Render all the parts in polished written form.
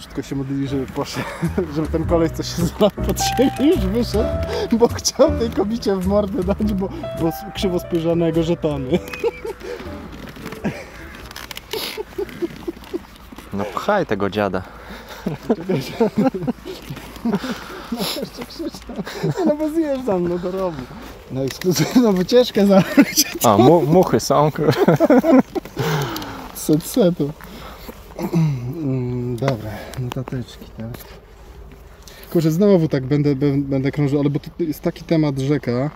już tylko się modlili, żeby poszedł, żeby ten koleś coś się zlał pod siebie już wyszedł, bo chciał tej kobicie w mordę dać, bo krzywo spojrzał na jego żetony. No pchaj tego dziada. No jeszcze krzyczał, no bo zjeżdżam no do rowu. Na ekskluzywną wycieczkę zabrać. A, muchy są. Setu. Dobra, notateczki, tak. Kurczę, znowu tak będę krążył, ale bo to jest taki temat rzeka.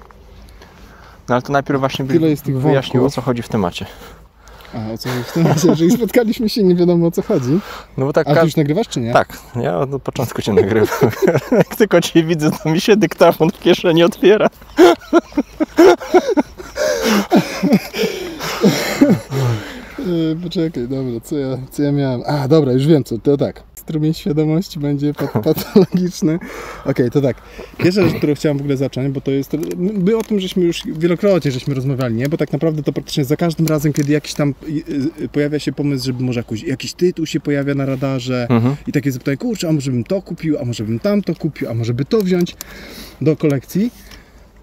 No ale to najpierw właśnie Tyle jest tych wyjaśnił, o wątków. co chodzi w temacie. A, o co chodzi w temacie? Jeżeli spotkaliśmy się, nie wiadomo o co chodzi. No bo tak. A ty już nagrywasz, czy nie? Tak, ja od początku cię nagrywam. Jak tylko cię widzę, to mi się dyktafon w kieszeni otwiera. Poczekaj, dobra, co ja miałem? A, dobra, już wiem co, to tak. Strumień świadomości będzie patologiczny. Okej, to tak. Pierwsza rzecz, którą chciałem w ogóle zacząć, bo to jest... My o tym żeśmy już wielokrotnie rozmawiali, nie? Bo tak naprawdę to praktycznie za każdym razem, kiedy jakiś tam pojawia się pomysł, żeby może jakiś tytuł się pojawia na radarze i takie zapytanie, kurczę, a może bym to kupił, a może bym tamto kupił, a może by to wziąć do kolekcji.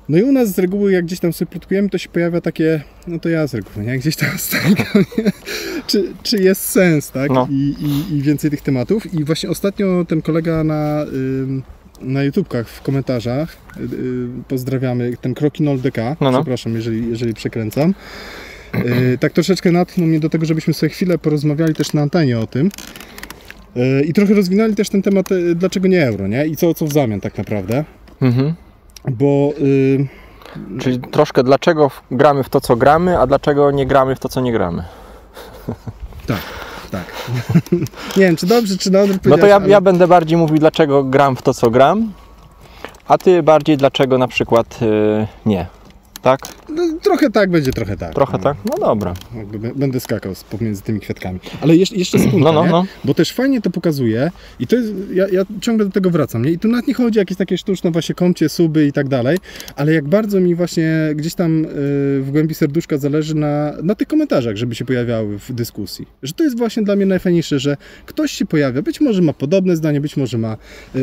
No i u nas z reguły, jak gdzieś tam sobie plotkujemy, to się pojawia takie, no to ja z reguły, nie? Gdzieś tam czy jest sens, tak? No. I więcej tych tematów. I właśnie ostatnio ten kolega na YouTubkach w komentarzach, pozdrawiamy, ten Krokinol DK, przepraszam, jeżeli przekręcam, tak troszeczkę natchnął mnie do tego, żebyśmy sobie chwilę porozmawiali też na antenie o tym. I trochę rozwinęli też ten temat, dlaczego nie euro, nie? I co w zamian tak naprawdę. Bo... Czyli troszkę dlaczego gramy w to, co gramy, a dlaczego nie gramy w to, co nie gramy. Tak. Nie wiem, czy dobrze, czy dobrze no to ja będę bardziej mówił, dlaczego gram w to, co gram, a ty bardziej dlaczego na przykład nie. Tak? No, trochę tak będzie, trochę tak. Trochę tak? No dobra. Będę skakał pomiędzy tymi kwiatkami. Ale jeszcze sekundkę, no. Bo też fajnie to pokazuje i to jest, ja ciągle do tego wracam, nie? I tu nawet nie chodzi o jakieś takie sztuczne właśnie komcie, suby i tak dalej, ale jak bardzo mi właśnie gdzieś tam w głębi serduszka zależy na tych komentarzach, żeby się pojawiały w dyskusji. Że to jest właśnie dla mnie najfajniejsze, że ktoś się pojawia, być może ma podobne zdanie, być może ma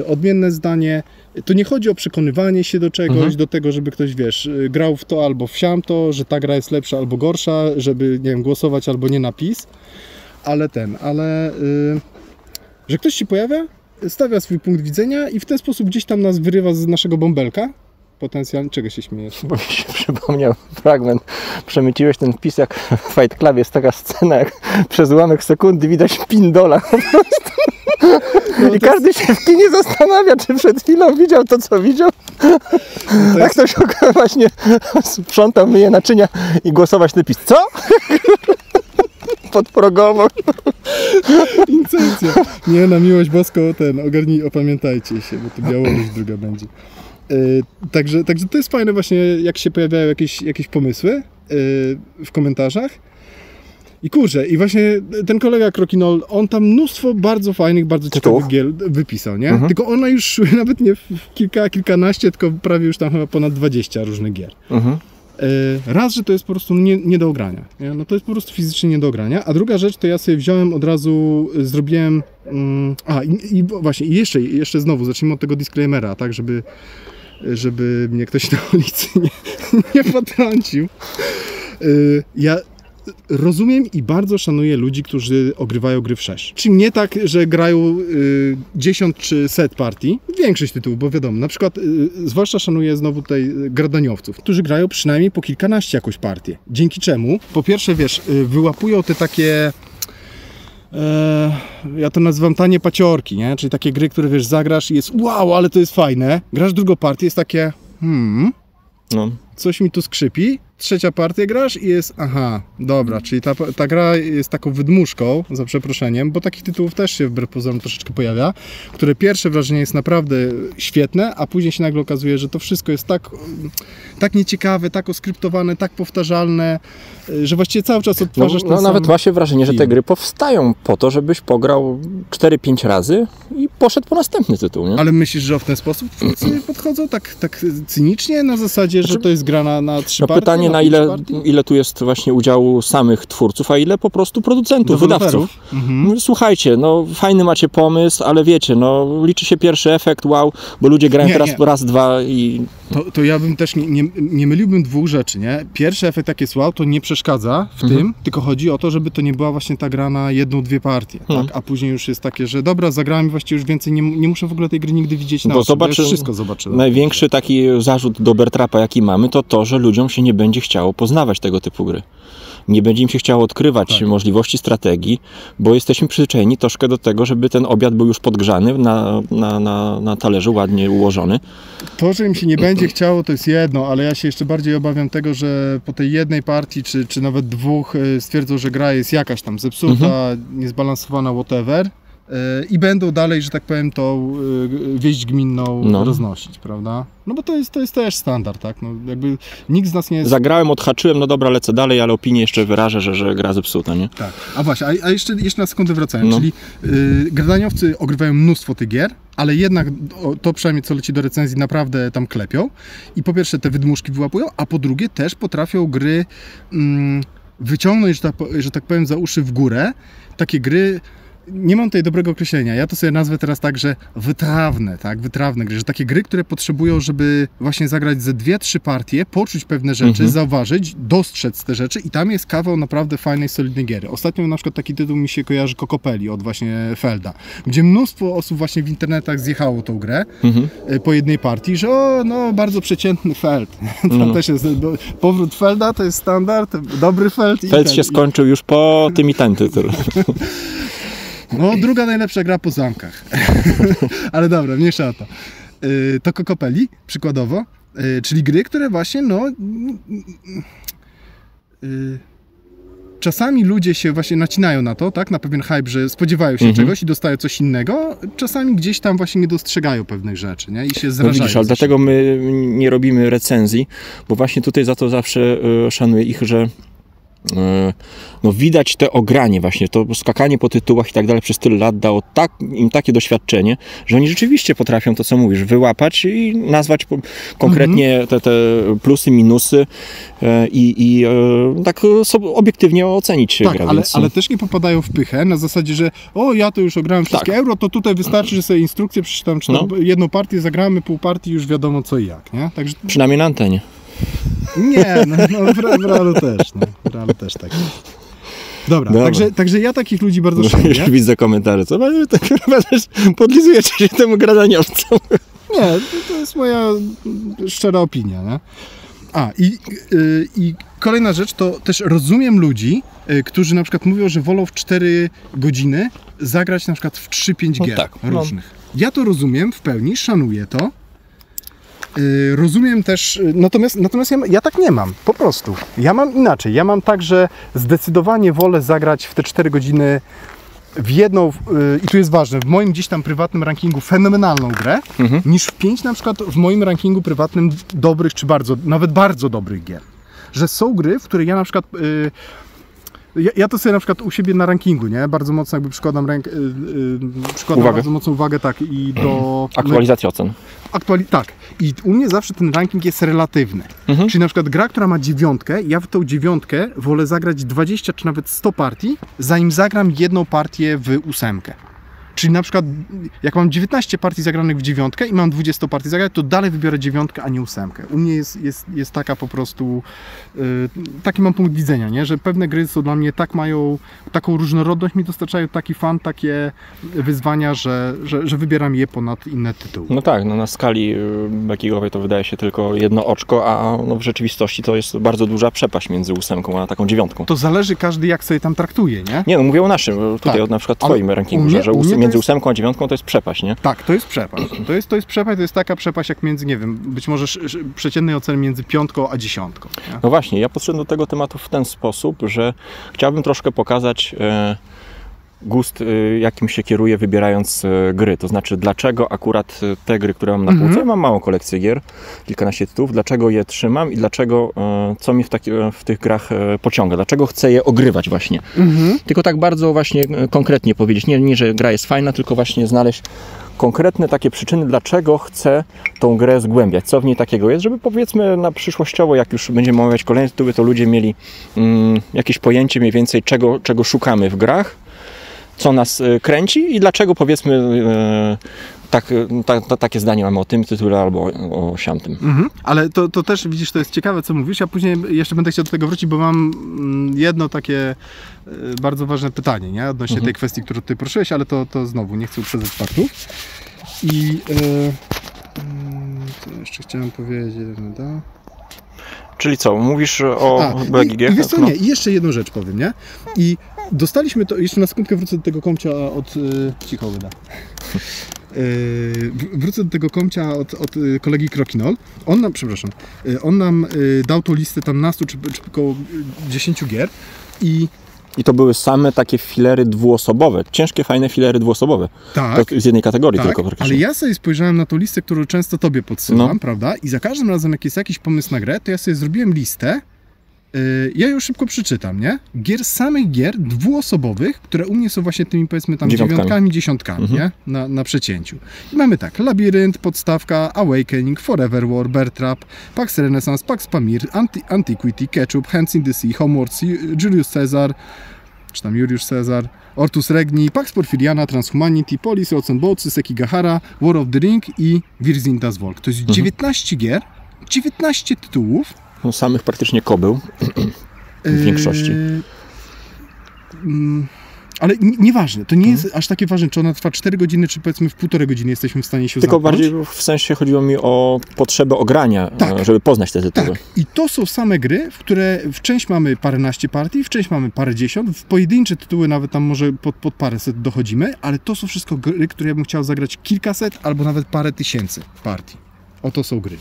odmienne zdanie. To nie chodzi o przekonywanie się do czegoś, do tego, żeby ktoś, wiesz, grał w to albo w siamto, że ta gra jest lepsza albo gorsza, żeby, nie wiem, głosować albo nie na PiS, że ktoś się pojawia, stawia swój punkt widzenia i w ten sposób gdzieś tam nas wyrywa z naszego bąbelka. Potencjalnie, czego się śmiejesz? Bo mi się przypomniał fragment. Przemyciłeś ten wpis, jak w Fight Clubie jest taka scena, jak przez ułamek sekundy widać pindola po prostu. No i każdy się w kinie zastanawia, czy przed chwilą widział to, co widział. No jak ktoś właśnie sprzątał, myje naczynia i głosować na PiS. Co? Podprogowo. Incepcja. Nie, na miłość boską opamiętajcie się, bo to Białoruś druga będzie. Także to jest fajne właśnie, jak się pojawiają jakieś pomysły w komentarzach. I kurczę, i właśnie ten kolega Krokinol, on tam mnóstwo bardzo fajnych, bardzo ciekawych gier wypisał, nie? Tylko ona już nawet nie w kilkanaście, tylko prawie już tam chyba ponad 20 różnych gier. Raz, że to jest po prostu nie do ogrania. Nie? No to jest po prostu fizycznie nie do ogrania. A druga rzecz, to ja sobie wziąłem od razu, zrobiłem... właśnie, i jeszcze znowu, zacznijmy od tego disclaimera, tak, żeby mnie ktoś na ulicy nie potrącił. Ja rozumiem i bardzo szanuję ludzi, którzy ogrywają gry w 6. Czyli nie tak, że grają 10 czy set partii. Większość tytułów, bo wiadomo, na przykład zwłaszcza szanuję znowu tutaj gradaniowców, którzy grają przynajmniej po kilkanaście jakąś partię. Dzięki czemu, po pierwsze, wiesz, wyłapują te takie... ja to nazywam tanie paciorki, nie? Czyli takie gry, które wiesz, zagrasz i jest wow, ale to jest fajne. Grasz drugą partię, jest takie coś mi tu skrzypi. Trzecia partię grasz i jest, aha, dobra, czyli ta gra jest taką wydmuszką, za przeproszeniem, bo takich tytułów też się wbrew pozorom troszeczkę pojawia, które pierwsze wrażenie jest naprawdę świetne, a później się nagle okazuje, że to wszystko jest tak nieciekawe, tak oskryptowane, tak powtarzalne, że właściwie cały czas odtwarzasz ten sam nawet ma się wrażenie, film. że te gry powstają po to, żebyś pograł 4-5 razy i poszedł po następny tytuł, nie? Ale myślisz, że w ten sposób twórcy podchodzą? Tak cynicznie? Na zasadzie, że to jest gra na 3 partie? Pytanie, na ile tu jest właśnie udziału samych twórców, a ile po prostu producentów, wydawców. Słuchajcie, no fajny macie pomysł, ale wiecie, no liczy się pierwszy efekt, wow, bo ludzie grają teraz raz, dwa i... To ja bym też nie myliłbym dwóch rzeczy, nie? Pierwszy efekt, jak jest wow, to nie przeszkadza w tym, tylko chodzi o to, żeby to nie była właśnie ta gra na 1-2 partie, tak? A później już jest takie, że dobra, zagrałem i właściwie już więcej nie muszę w ogóle tej gry nigdy widzieć na oczy, bo już wszystko zobaczyłem. Największy taki zarzut do Bear Trapa, jaki mamy, to, że ludziom się nie będzie chciało poznawać tego typu gry. Nie będzie im się chciało odkrywać możliwości strategii, bo jesteśmy przyzwyczajeni troszkę do tego, żeby ten obiad był już podgrzany, na talerzu ładnie ułożony. To, że im się nie będzie chciało, to jest jedno, ale ja się jeszcze bardziej obawiam tego, że po tej jednej partii, czy nawet dwóch stwierdzą, że gra jest jakaś tam zepsuta, niezbalansowana, whatever. I będą dalej, że tak powiem, tą wieść gminną roznosić, prawda? No bo to jest też standard, tak? No jakby nikt z nas nie jest... Zagrałem, odhaczyłem, no dobra, lecę dalej, ale opinię jeszcze wyrażę, że gra zepsuta, nie? Tak. A właśnie, a jeszcze na sekundę wracając, czyli gradaniowcy ogrywają mnóstwo tych gier, ale jednak to przynajmniej co leci do recenzji naprawdę tam klepią i po pierwsze te wydmuszki wyłapują, a po drugie też potrafią gry wyciągnąć, że tak powiem, za uszy w górę, takie gry. Nie mam tutaj dobrego określenia. Ja to sobie nazwę teraz tak, że wytrawne gry, że takie gry, które potrzebują, żeby właśnie zagrać ze 2-3 partie, poczuć pewne rzeczy, zauważyć, dostrzec te rzeczy i tam jest kawał naprawdę fajnej, solidnej giery. Ostatnio na przykład taki tytuł mi się kojarzy Kokopelli od właśnie Felda, gdzie mnóstwo osób właśnie w internetach zjechało tą grę po jednej partii, że bardzo przeciętny Feld. Tam też jest powrót Felda, to jest standard, dobry Feld. Feld się skończył już po tym i ten tytuł. No, druga najlepsza gra po zamkach. Ale dobra, mniejsza o to. To Kokopelli, przykładowo, czyli gry, które właśnie, czasami ludzie się właśnie nacinają na to, tak, na pewien hype, że spodziewają się czegoś i dostają coś innego, czasami gdzieś tam właśnie nie dostrzegają pewnych rzeczy, nie? I się zrażają. No widzisz, ale dlatego my nie robimy recenzji, bo właśnie tutaj za to zawsze szanuję ich, że widać te ogranie właśnie, to skakanie po tytułach i tak dalej przez tyle lat dało im takie doświadczenie, że oni rzeczywiście potrafią to, co mówisz, wyłapać i nazwać konkretnie te plusy, minusy i tak sobie obiektywnie ocenić grę. Ale też nie popadają w pychę na zasadzie, że ja to już ograłem wszystkie euro, to tutaj wystarczy, że sobie instrukcję przeczytam, czy jedną partię zagramy, pół partii, już wiadomo co i jak, nie? Także... Przynajmniej na antenie. Nie, w realu też. W realu też tak jest. Dobra. Także ja takich ludzi bardzo szanuję. Już widzę komentarze, co? Tak podlizujecie się temu gradaniowcom. Nie, to jest moja szczera opinia, nie? I kolejna rzecz, to też rozumiem ludzi, którzy na przykład mówią, że wolą w 4 godziny zagrać na przykład w 3-5 gier różnych. Ja to rozumiem w pełni, szanuję to. Rozumiem też, natomiast ja tak nie mam, po prostu. Ja mam inaczej. Ja mam tak, że zdecydowanie wolę zagrać w te 4 godziny w jedną, i tu jest ważne, w moim gdzieś tam prywatnym rankingu fenomenalną grę, niż w 5 na przykład w moim rankingu prywatnym dobrych, czy nawet bardzo dobrych gier. Że są gry, w których ja na przykład... Ja to sobie na przykład u siebie na rankingu, nie? Bardzo mocno jakby przykładam bardzo mocną uwagę, tak, i do... Aktualizacji ocen. Tak. I u mnie zawsze ten ranking jest relatywny. Czyli na przykład gra, która ma 9, ja w tą 9 wolę zagrać 20 czy nawet 100 partii, zanim zagram jedną partię w 8. Czyli na przykład jak mam 19 partii zagranych w 9 i mam 20 partii zagranych, to dalej wybiorę 9, a nie 8. U mnie jest taka po prostu, taki mam punkt widzenia, nie? Że pewne gry są dla mnie mają taką różnorodność, mi dostarczają taki fan, takie wyzwania, że wybieram je ponad inne tytuły. No tak, na skali backingowej to wydaje się tylko jedno oczko, a w rzeczywistości to jest bardzo duża przepaść między 8 a taką 9. To zależy każdy jak sobie tam traktuje, nie? Nie, mówię o naszym, tutaj na przykład twoim rankingu, że między 8 a 9 to jest przepaść, nie? Tak, to jest przepaść. To jest przepaść, to jest taka przepaść jak między, nie wiem, być może przeciętnej oceny między 5 a 10. Nie? No właśnie, ja podszedłem do tego tematu w ten sposób, że chciałbym troszkę pokazać gust, jakim się kieruję wybierając gry. To znaczy, dlaczego akurat te gry, które mam na półce, mam małą kolekcję gier, kilkanaście tytułów, dlaczego je trzymam i dlaczego, co mnie w tych grach pociąga, dlaczego chcę je ogrywać właśnie. Tylko tak bardzo właśnie konkretnie powiedzieć, nie, że gra jest fajna, tylko właśnie znaleźć konkretne takie przyczyny, dlaczego chcę tą grę zgłębiać, co w niej takiego jest, żeby powiedzmy na przyszłościowo, jak już będziemy omawiać kolejne tytuły, to ludzie mieli jakieś pojęcie mniej więcej, czego szukamy w grach, co nas kręci i dlaczego powiedzmy takie zdanie mamy o tym tytule albo o siamtym. Ale to też widzisz, to jest ciekawe, co mówisz. Ja później jeszcze będę chciał do tego wrócić, bo mam jedno takie bardzo ważne pytanie, nie? Odnośnie tej kwestii, którą ty poruszyłeś, ale to znowu nie chcę uprzedzać faktów. I co jeszcze chciałem powiedzieć, prawda? Czyli co, mówisz o BGG? I wiesz co, nie, i jeszcze jedną rzecz powiem, nie? I dostaliśmy to, jeszcze na sekundkę wrócę do tego komcia od... cicho wyda. Wrócę do tego komcia od kolegi Krokinol. On nam dał tą listę tam nastu czy około 10 gier I to były same takie filery dwuosobowe, ciężkie, fajne filery dwuosobowe. Tak. To z jednej kategorii tylko Tak, praktycznie. ale ja sobie spojrzałem na tą listę, którą często tobie podsyłam, prawda? I za każdym razem, jak jest jakiś pomysł na grę, to ja sobie zrobiłem listę, ja ją szybko przeczytam, nie? Samych gier dwuosobowych, które u mnie są właśnie tymi, powiedzmy tam dziewiątkami, dziesiątkami, nie? Na przecięciu. I mamy tak, Labirynt, Podstawka, Awakening, Forever War, Bear Trap, Pax Renaissance, Pax Pamir, Antiquity, Ketchup, Hands in the Sea, Homeworld, Julius Caesar, czy tam Juliusz Caesar, Ortus Regni, Pax Porfiriana, Transhumanity, Polis, Rods and Boats, Sekigahara, War of the Ring i Wirzin das Volk. To jest 19 gier, 19 tytułów. No, samych praktycznie kobył w większości. Ale nieważne, to nie jest aż takie ważne, czy ona trwa 4 godziny, czy powiedzmy w 1,5 godziny jesteśmy w stanie się Tylko zamknąć. bardziej w sensie chodziło mi o potrzebę ogrania, żeby poznać te tytuły. Tak. I to są same gry, w które w część mamy paręnaście partii, w część mamy parędziesiąt, w pojedyncze tytuły nawet tam może pod paręset dochodzimy, ale to są wszystko gry, które ja bym chciał zagrać kilkaset albo nawet parę tysięcy partii. Oto są gry.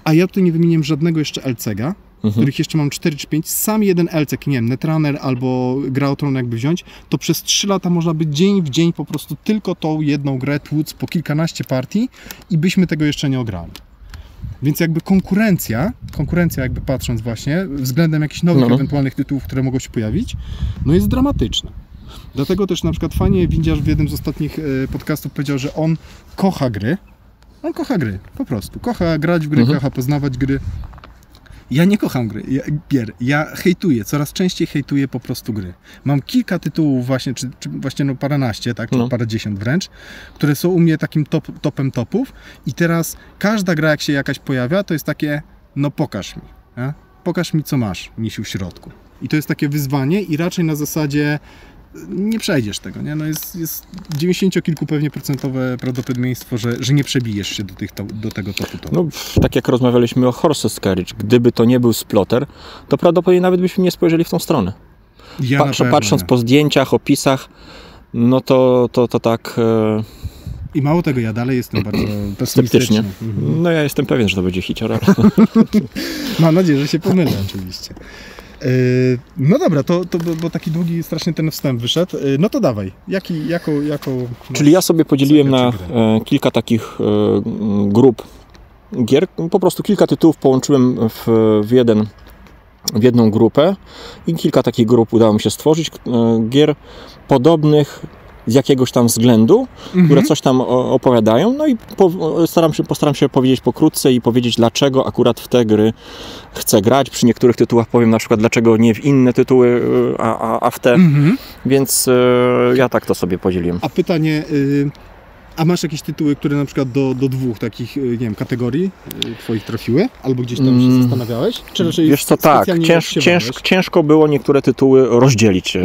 A ja tutaj nie wymieniłem żadnego jeszcze LCG-a, których jeszcze mam 4 czy 5. Sam jeden LCG, nie wiem, Netrunner albo Gra o Tron jakby wziąć, to przez 3 lata można by dzień w dzień po prostu tylko tą jedną grę tłuc po kilkanaście partii i byśmy tego jeszcze nie ograli. Więc jakby konkurencja jakby patrząc właśnie, względem jakichś nowych ewentualnych tytułów, które mogą się pojawić, no jest dramatyczna. Dlatego też na przykład fajnie Windziarz w jednym z ostatnich podcastów powiedział, że on kocha gry. On kocha gry, po prostu. Kocha grać w gry, kocha poznawać gry. Ja nie kocham gier. Ja hejtuję, coraz częściej hejtuję po prostu gry. Mam kilka tytułów właśnie, czy właśnie no paręnaście, tak, czy parędziesiąt wręcz, które są u mnie takim topem topów i teraz każda gra, jak się jakaś pojawia, to jest takie, no pokaż mi. Nie? Pokaż mi, co masz, misiu w środku. I to jest takie wyzwanie i raczej na zasadzie nie przejdziesz tego, nie? No jest 90 kilku pewnie procentowe prawdopodobieństwo, że nie przebijesz się do tego topu. No, tak jak rozmawialiśmy o Horses Carriage, gdyby to nie był Splotter, to prawdopodobnie nawet byśmy nie spojrzeli w tą stronę. Patrząc po zdjęciach, opisach, no to tak... I mało tego, ja dalej jestem bardzo pesymistyczny. No ja jestem pewien, że to będzie hicior. Mam nadzieję, że się pomylę oczywiście. No dobra, bo taki długi strasznie ten wstęp wyszedł. No to dawaj, jaką Czyli ja sobie podzieliłem na kilka takich grup gier. Po prostu kilka tytułów połączyłem w jedną grupę i kilka takich grup udało mi się stworzyć. Gier podobnych z jakiegoś tam względu, które coś tam opowiadają, no i postaram się powiedzieć pokrótce i powiedzieć, dlaczego akurat w te gry chcę grać. Przy niektórych tytułach powiem na przykład, dlaczego nie w inne tytuły, a w te. Więc ja tak to sobie podzieliłem. A pytanie, a masz jakieś tytuły, które na przykład do dwóch takich, nie wiem, kategorii twoich trafiły? Albo gdzieś tam się zastanawiałeś? Czy raczej wiesz co, tak, ciężko było niektóre tytuły rozdzielić.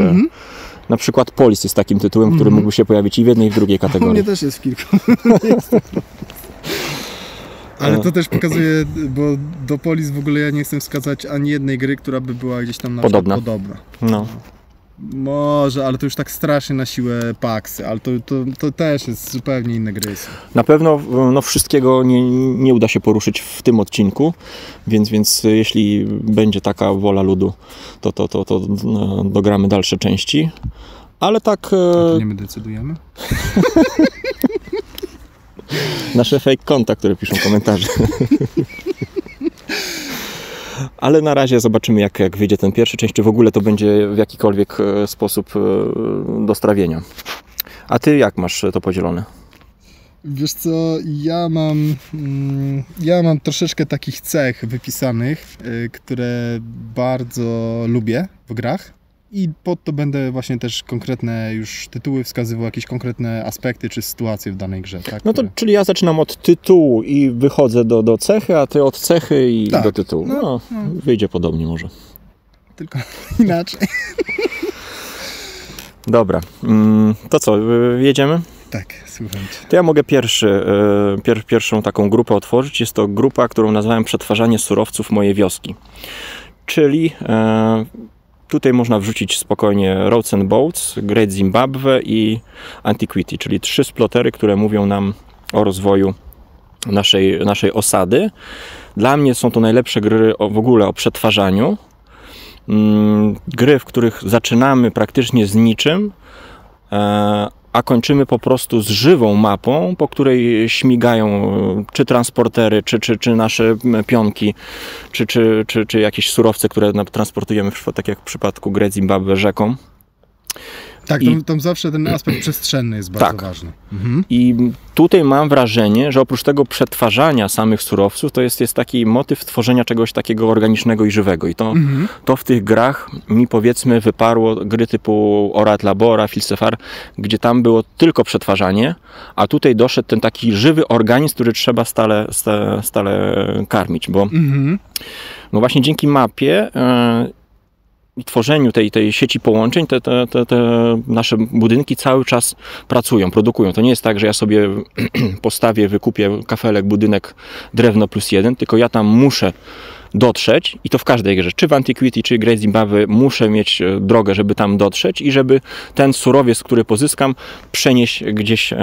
Na przykład Polis jest takim tytułem, który mógłby się pojawić i w jednej, i w drugiej kategorii. U mnie też jest w kilku. Ale to też pokazuje, bo do Polis w ogóle ja nie chcę wskazać ani jednej gry, która by była gdzieś tam na podobna. No. Może, ale to już tak strasznie na siłę Paxy, ale to też jest zupełnie inne gry. Na pewno wszystkiego nie uda się poruszyć w tym odcinku, więc jeśli będzie taka wola ludu, to dogramy dalsze części. Ale tak... A to nie my decydujemy? Nasze fake konta, które piszą komentarze. Ale na razie zobaczymy, jak wyjdzie ten pierwszy część, czy w ogóle to będzie w jakikolwiek sposób do strawienia. A ty jak masz to podzielone? Wiesz co, ja mam troszeczkę takich cech wypisanych, które bardzo lubię w grach i pod to będę właśnie też konkretne już tytuły wskazywał, jakieś konkretne aspekty czy sytuacje w danej grze. Tak, No to, czyli ja zaczynam od tytułu i wychodzę do cechy, a ty od cechy i do tytułu. No, wyjdzie podobnie może. Tylko inaczej. Dobra, to co, jedziemy? Tak, słucham cię. To ja mogę pierwszą taką grupę otworzyć. Jest to grupa, którą nazwałem Przetwarzanie surowców mojej wioski. Czyli tutaj można wrzucić spokojnie Roads and Boats, Great Zimbabwe i Antiquity, czyli 3 splotery, które mówią nam o rozwoju naszej osady. Dla mnie są to najlepsze gry w ogóle o przetwarzaniu. Gry, w których zaczynamy praktycznie z niczym, a kończymy po prostu z żywą mapą, po której śmigają czy transportery, czy nasze pionki, czy jakieś surowce, które transportujemy, tak jak w przypadku Great Zimbabwe, rzeką. Tak, tam zawsze ten aspekt przestrzenny jest bardzo ważny. I tutaj mam wrażenie, że oprócz tego przetwarzania samych surowców, to jest taki motyw tworzenia czegoś takiego organicznego i żywego. I to w tych grach mi, powiedzmy, wyparło gry typu Ora et Labora, Filsefar, gdzie tam było tylko przetwarzanie, a tutaj doszedł ten taki żywy organizm, który trzeba stale karmić, bo no właśnie dzięki mapie i tworzeniu tej sieci połączeń te nasze budynki cały czas pracują, produkują. To nie jest tak, że ja sobie postawię, wykupię kafelek, budynek, drewno +1, tylko ja tam muszę dotrzeć i to w każdej grze, czy w Antiquity, czy Great Zimbabwe, muszę mieć drogę, żeby tam dotrzeć i żeby ten surowiec, który pozyskam, przenieść gdzieś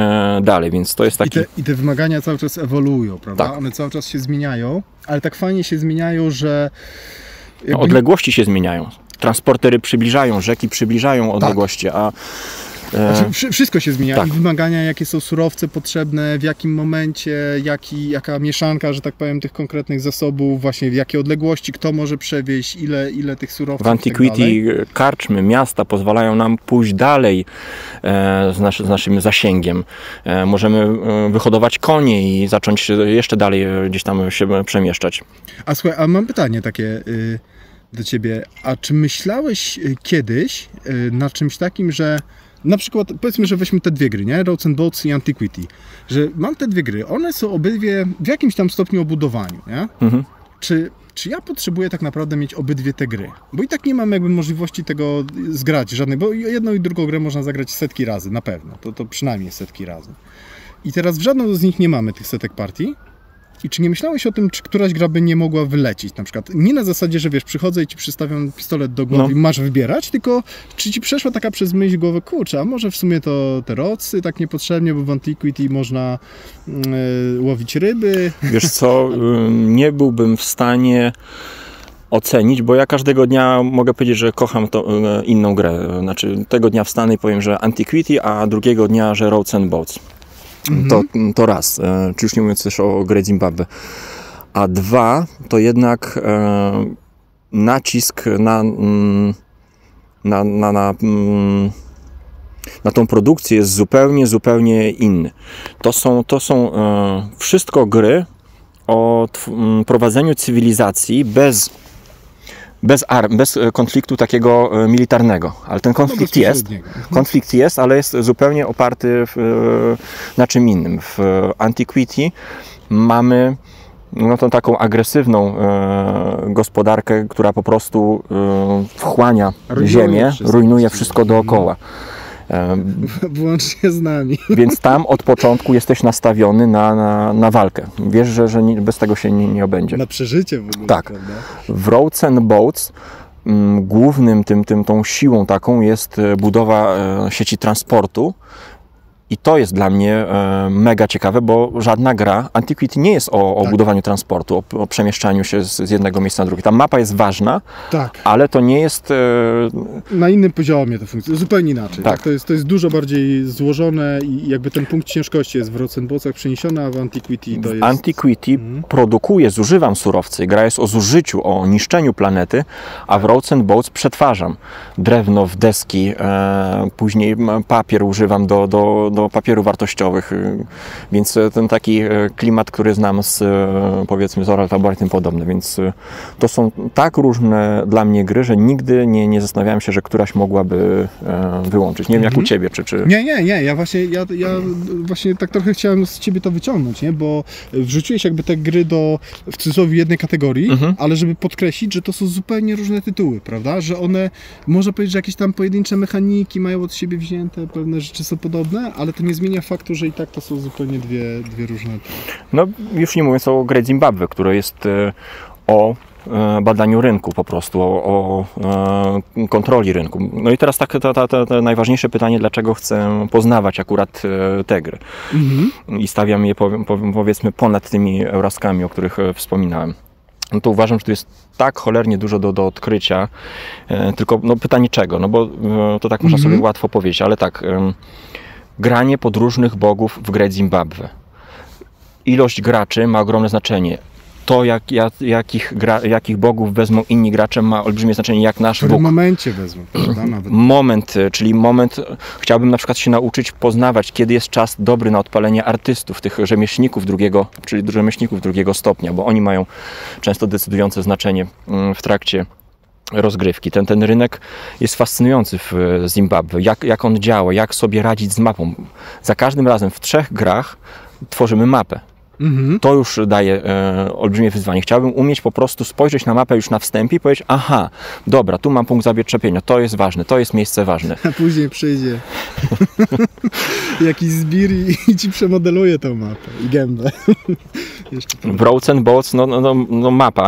dalej, więc to jest taki... I te wymagania cały czas ewoluują, prawda? Tak. One cały czas się zmieniają, ale tak fajnie się zmieniają, że... No, odległości się zmieniają. Transportery przybliżają, rzeki przybliżają odległości, a... Znaczy, wszystko się zmienia. Tak. I wymagania, jakie są surowce potrzebne, w jakim momencie, jaka mieszanka, że tak powiem, tych konkretnych zasobów, właśnie w jakiej odległości, kto może przewieźć, ile tych surowców. W Antiquity karczmy, miasta pozwalają nam pójść dalej z naszym zasięgiem. Możemy wyhodować konie i zacząć jeszcze dalej gdzieś tam się przemieszczać. A słuchaj, a mam pytanie takie do ciebie. A czy myślałeś kiedyś nad czymś takim, że na przykład, powiedzmy, że weźmy te dwie gry, nie? Roads and Boats i Antiquity, że mam te dwie gry, one są obydwie w jakimś tam stopniu o budowaniu, nie? Czy ja potrzebuję tak naprawdę mieć obydwie te gry? Bo i tak nie mam jakby możliwości tego zgrać żadnej, bo jedną i drugą grę można zagrać setki razy, na pewno, to przynajmniej setki razy. I teraz w żadną z nich nie mamy tych setek partii. I czy nie myślałeś o tym, czy któraś gra by nie mogła wylecieć? Na przykład nie na zasadzie, że wiesz, przychodzę i ci przystawiam pistolet do głowy i masz wybierać, tylko czy ci przeszła taka przez myśl głowy, kurczę, a może w sumie to te rocy tak niepotrzebnie, bo w Antiquity można łowić ryby. Wiesz co, nie byłbym w stanie ocenić, bo ja każdego dnia mogę powiedzieć, że kocham inną grę. Znaczy tego dnia wstanę i powiem, że Antiquity, a drugiego dnia, że Roads and Boats. To raz, czy już nie mówiąc też o Great Zimbabwe. A dwa, to jednak nacisk na tą produkcję jest zupełnie inny. To są wszystko gry o prowadzeniu cywilizacji bez konfliktu takiego militarnego. Ale ten konflikt jest, ale jest zupełnie oparty na czym innym. W Antiquity mamy tą taką agresywną gospodarkę, która po prostu wchłania ziemię, rujnuje wszystko dookoła. Włącznie z nami. Więc tam od początku jesteś nastawiony na walkę. Wiesz, że bez tego się nie obędzie. Na przeżycie w ogóle. Tak. Prawda? W Roads and Boats głównym tą siłą taką jest budowa sieci transportu. I to jest dla mnie mega ciekawe, bo żadna gra Antiquity nie jest o budowaniu transportu, o przemieszczaniu się z jednego miejsca na drugie. Ta mapa jest ważna, ale to nie jest... Na innym poziomie to funkcjonuje, zupełnie inaczej. Tak. To jest dużo bardziej złożone i jakby ten punkt ciężkości jest w Roads and Boatsach przeniesiony, a w Antiquity to jest... W Antiquity zużywam surowce. Gra jest o zużyciu, o niszczeniu planety, a w Roads and Boats przetwarzam drewno w deski, później papier używam do do papierów wartościowych, więc ten taki klimat, który znam z, powiedzmy, z Oral Tabor i tym podobne, więc to są tak różne dla mnie gry, że nigdy nie zastanawiałem się, że któraś mogłaby wyłączyć. Nie wiem jak u Ciebie, czy... Nie, ja właśnie tak trochę chciałem z Ciebie to wyciągnąć, nie? Bo wrzuciłeś jakby te gry w cudzysłowie jednej kategorii, ale żeby podkreślić, że to są zupełnie różne tytuły, prawda? Że one, można powiedzieć, że jakieś tam pojedyncze mechaniki mają od siebie wzięte, pewne rzeczy są podobne, ale to nie zmienia faktu, że i tak to są zupełnie dwie różne tytuły. No już nie mówiąc o grze Zimbabwe, które jest o badaniu rynku po prostu, o kontroli rynku. No i teraz to najważniejsze pytanie, dlaczego chcę poznawać akurat te gry. I stawiam je powiedzmy ponad tymi Euraskami, o których wspominałem. No to uważam, że tu jest tak cholernie dużo do odkrycia, tylko no, pytanie czego, no bo to tak można sobie łatwo powiedzieć, ale tak, granie podróżnych bogów w grę Zimbabwe. Ilość graczy ma ogromne znaczenie. To, jakich bogów wezmą inni gracze, ma olbrzymie znaczenie, jak nasz bóg. W którym momencie wezmą, prawda? Nawet. Moment, chciałbym na przykład się nauczyć poznawać, kiedy jest czas dobry na odpalenie artystów, tych rzemieślników drugiego stopnia, bo oni mają często decydujące znaczenie w trakcie rozgrywki. Ten rynek jest fascynujący w Zimbabwe, jak on działa, jak sobie radzić z mapą. Za każdym razem w 3 grach tworzymy mapę. To już daje olbrzymie wyzwanie. Chciałbym umieć po prostu spojrzeć na mapę już na wstępie i powiedzieć, aha, dobra, tu mam punkt zaczepienia, to jest ważne, to jest miejsce ważne. A później przyjdzie jakiś zbir i ci przemodeluje tę mapę i gębę. W Roads and Boats, no mapa,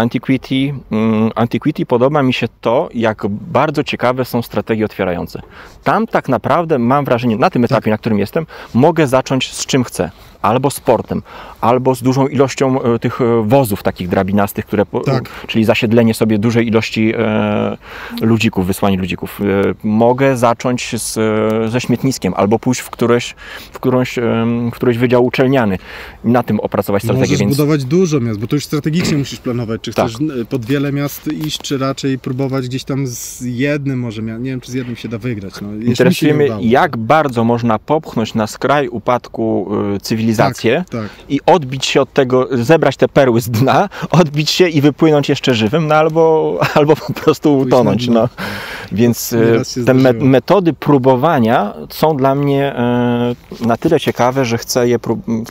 Antiquity podoba mi się to, jak bardzo ciekawe są strategie otwierające. Tam tak naprawdę mam wrażenie, na tym etapie, na którym jestem, mogę zacząć z czym chcę. Albo sportem, albo z dużą ilością tych wozów takich drabinastych, czyli zasiedlenie sobie dużej ilości ludzików, wysłanie ludzików. Mogę zacząć ze śmietniskiem, albo pójść w któryś wydział uczelniany i na tym opracować strategię. Możesz budować dużo miast, bo to już strategicznie musisz planować, czy chcesz pod wiele miast iść, czy raczej próbować gdzieś tam z jednym może, nie wiem, czy z jednym się da wygrać. No, interesuje mnie, jak bardzo można popchnąć na skraj upadku cywilizacji, i odbić się od tego, zebrać te perły z dna, odbić się i wypłynąć jeszcze żywym, no albo po prostu utonąć. No. Więc te metody próbowania są dla mnie na tyle ciekawe, że chcę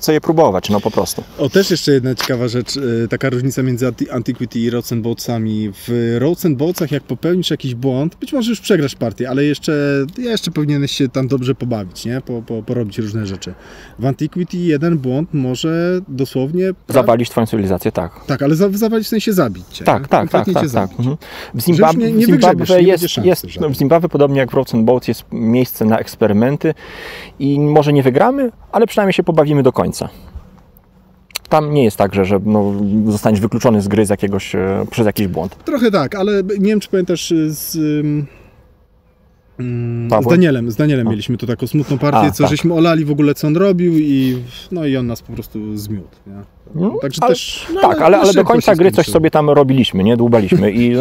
je próbować, no po prostu. O, też jeszcze jedna ciekawa rzecz, taka różnica między Antiquity i Roads and Boatsami. W Roads and Boatsach, jak popełnisz jakiś błąd, być może już przegrasz partię, ale jeszcze powinieneś się tam dobrze pobawić, nie? Porobić różne rzeczy. W Antiquity jeden błąd może dosłownie... Zawalić twoją cywilizację, tak. Tak, ale zawalić w sensie zabić cię. Tak. W Zimbabwe, podobnie jak w Roads and Boats, jest miejsce na eksperymenty i może nie wygramy, ale przynajmniej się pobawimy do końca. Tam nie jest tak, że zostaniesz wykluczony z gry przez jakiś błąd. Trochę tak, ale nie wiem, czy pamiętasz z Danielem mieliśmy tu taką smutną partię, żeśmy olali w ogóle, co on robił i on nas po prostu zmiótł. Także ale do końca gry coś sobie tam robiliśmy, nie? Dłubaliśmy i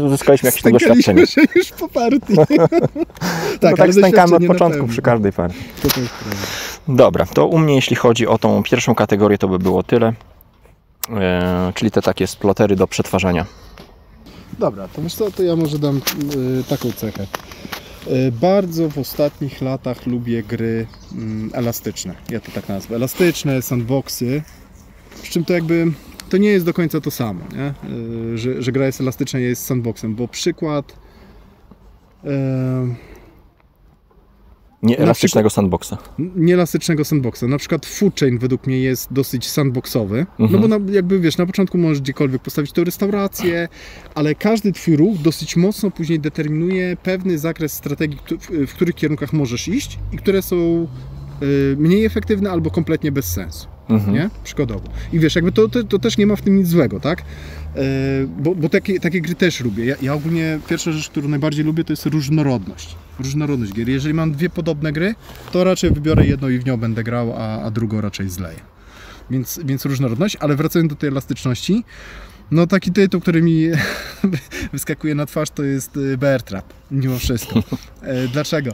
uzyskaliśmy jakieś doświadczenie. Się już po partii. tak stękamy od początku przy każdej partii. Dobra, to u mnie jeśli chodzi o tą pierwszą kategorię, to by było tyle. Czyli te takie splotery do przetwarzania. Dobra, to wiesz co, to ja może dam taką cechę. Bardzo w ostatnich latach lubię gry elastyczne. Ja to tak nazwę. Elastyczne, sandboxy. Przy czym to to nie jest do końca to samo, nie? Że gra jest elastyczna i jest sandboxem, bo przykład... Nieelastycznego sandboxa. Nieelastycznego sandboxa. Na przykład Food Chain według mnie jest dosyć sandboxowy. No bo na początku możesz gdziekolwiek postawić tę restaurację, ale każdy twój ruch dosyć mocno później determinuje pewny zakres strategii, w których kierunkach możesz iść i które są mniej efektywne albo kompletnie bez sensu. Nie? Przykładowo. I wiesz, to też nie ma w tym nic złego, tak? Bo takie gry też lubię. Ja ogólnie pierwsza rzecz, którą najbardziej lubię, to jest różnorodność. Różnorodność gier. Jeżeli mam 2 podobne gry, to raczej wybiorę jedną i w nią będę grał, a drugą raczej zleję. Więc różnorodność, ale wracając do tej elastyczności, No taki tytuł, który mi wyskakuje na twarz, to jest Bear Trap, mimo wszystko. Dlaczego?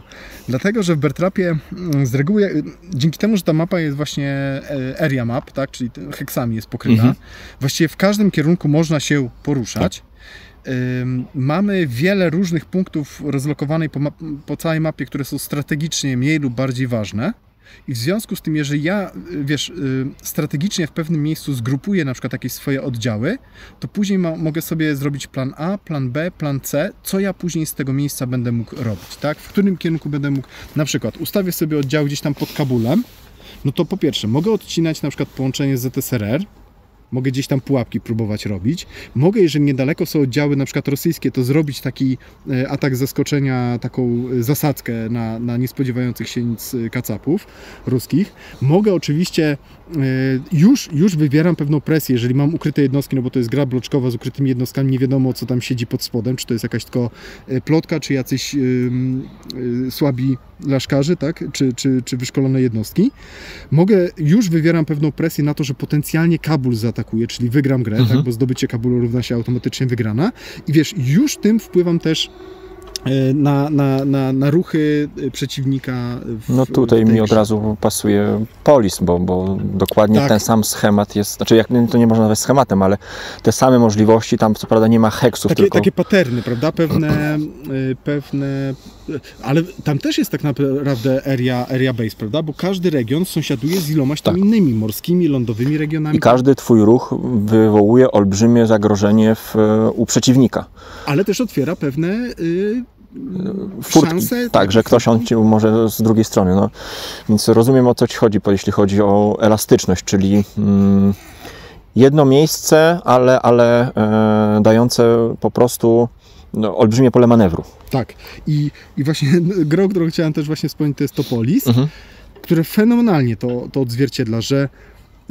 Dlatego, że w Bear Trapie z reguły, dzięki temu, że ta mapa jest właśnie area map, tak, czyli heksami jest pokryta, właściwie w każdym kierunku można się poruszać. Mamy wiele różnych punktów rozlokowanych po całej mapie, które są strategicznie mniej lub bardziej ważne. I w związku z tym, jeżeli ja, wiesz, strategicznie w pewnym miejscu zgrupuję na przykład jakieś swoje oddziały, to później mogę sobie zrobić plan A, plan B, plan C, co ja później z tego miejsca będę mógł robić, tak? W którym kierunku będę mógł, na przykład ustawię sobie oddział gdzieś tam pod Kabulem, no to po pierwsze mogę odcinać na przykład połączenie z ZSRR, mogę gdzieś tam pułapki próbować robić. Mogę, jeżeli niedaleko są oddziały na przykład rosyjskie, to zrobić taki atak zaskoczenia, taką zasadzkę na niespodziewających się nic kacapów ruskich. Mogę oczywiście, już wywieram pewną presję, jeżeli mam ukryte jednostki, no bo to jest gra bloczkowa z ukrytymi jednostkami, nie wiadomo co tam siedzi pod spodem, czy to jest jakaś tylko plotka, czy jacyś słabi laszkarzy, tak? Czy wyszkolone jednostki. Już wywieram pewną presję na to, że potencjalnie Kabul zaatakuje, czyli wygram grę, tak? Bo zdobycie Kabulu równa się automatycznie wygrana. I wiesz, już tym wpływam też na ruchy przeciwnika. No tutaj mi od razu pasuje Polis, bo dokładnie ten sam schemat jest, znaczy jak to nie można nazwać schematem, ale te same możliwości, tam co prawda nie ma heksów, takie paterny, prawda? Pewne, ale tam też jest tak naprawdę area base, prawda? Bo każdy region sąsiaduje z ilomaś tam innymi morskimi, lądowymi regionami. I każdy twój ruch wywołuje olbrzymie zagrożenie u przeciwnika. Ale też otwiera pewne szanse. Tak, że ktoś on ci może z drugiej strony. No. Więc rozumiem, o co ci chodzi, jeśli chodzi o elastyczność, czyli jedno miejsce, ale dające po prostu olbrzymie pole manewru. Tak. I właśnie grą, którą chciałem też właśnie wspomnieć, to jest Topolis, które fenomenalnie to odzwierciedla, że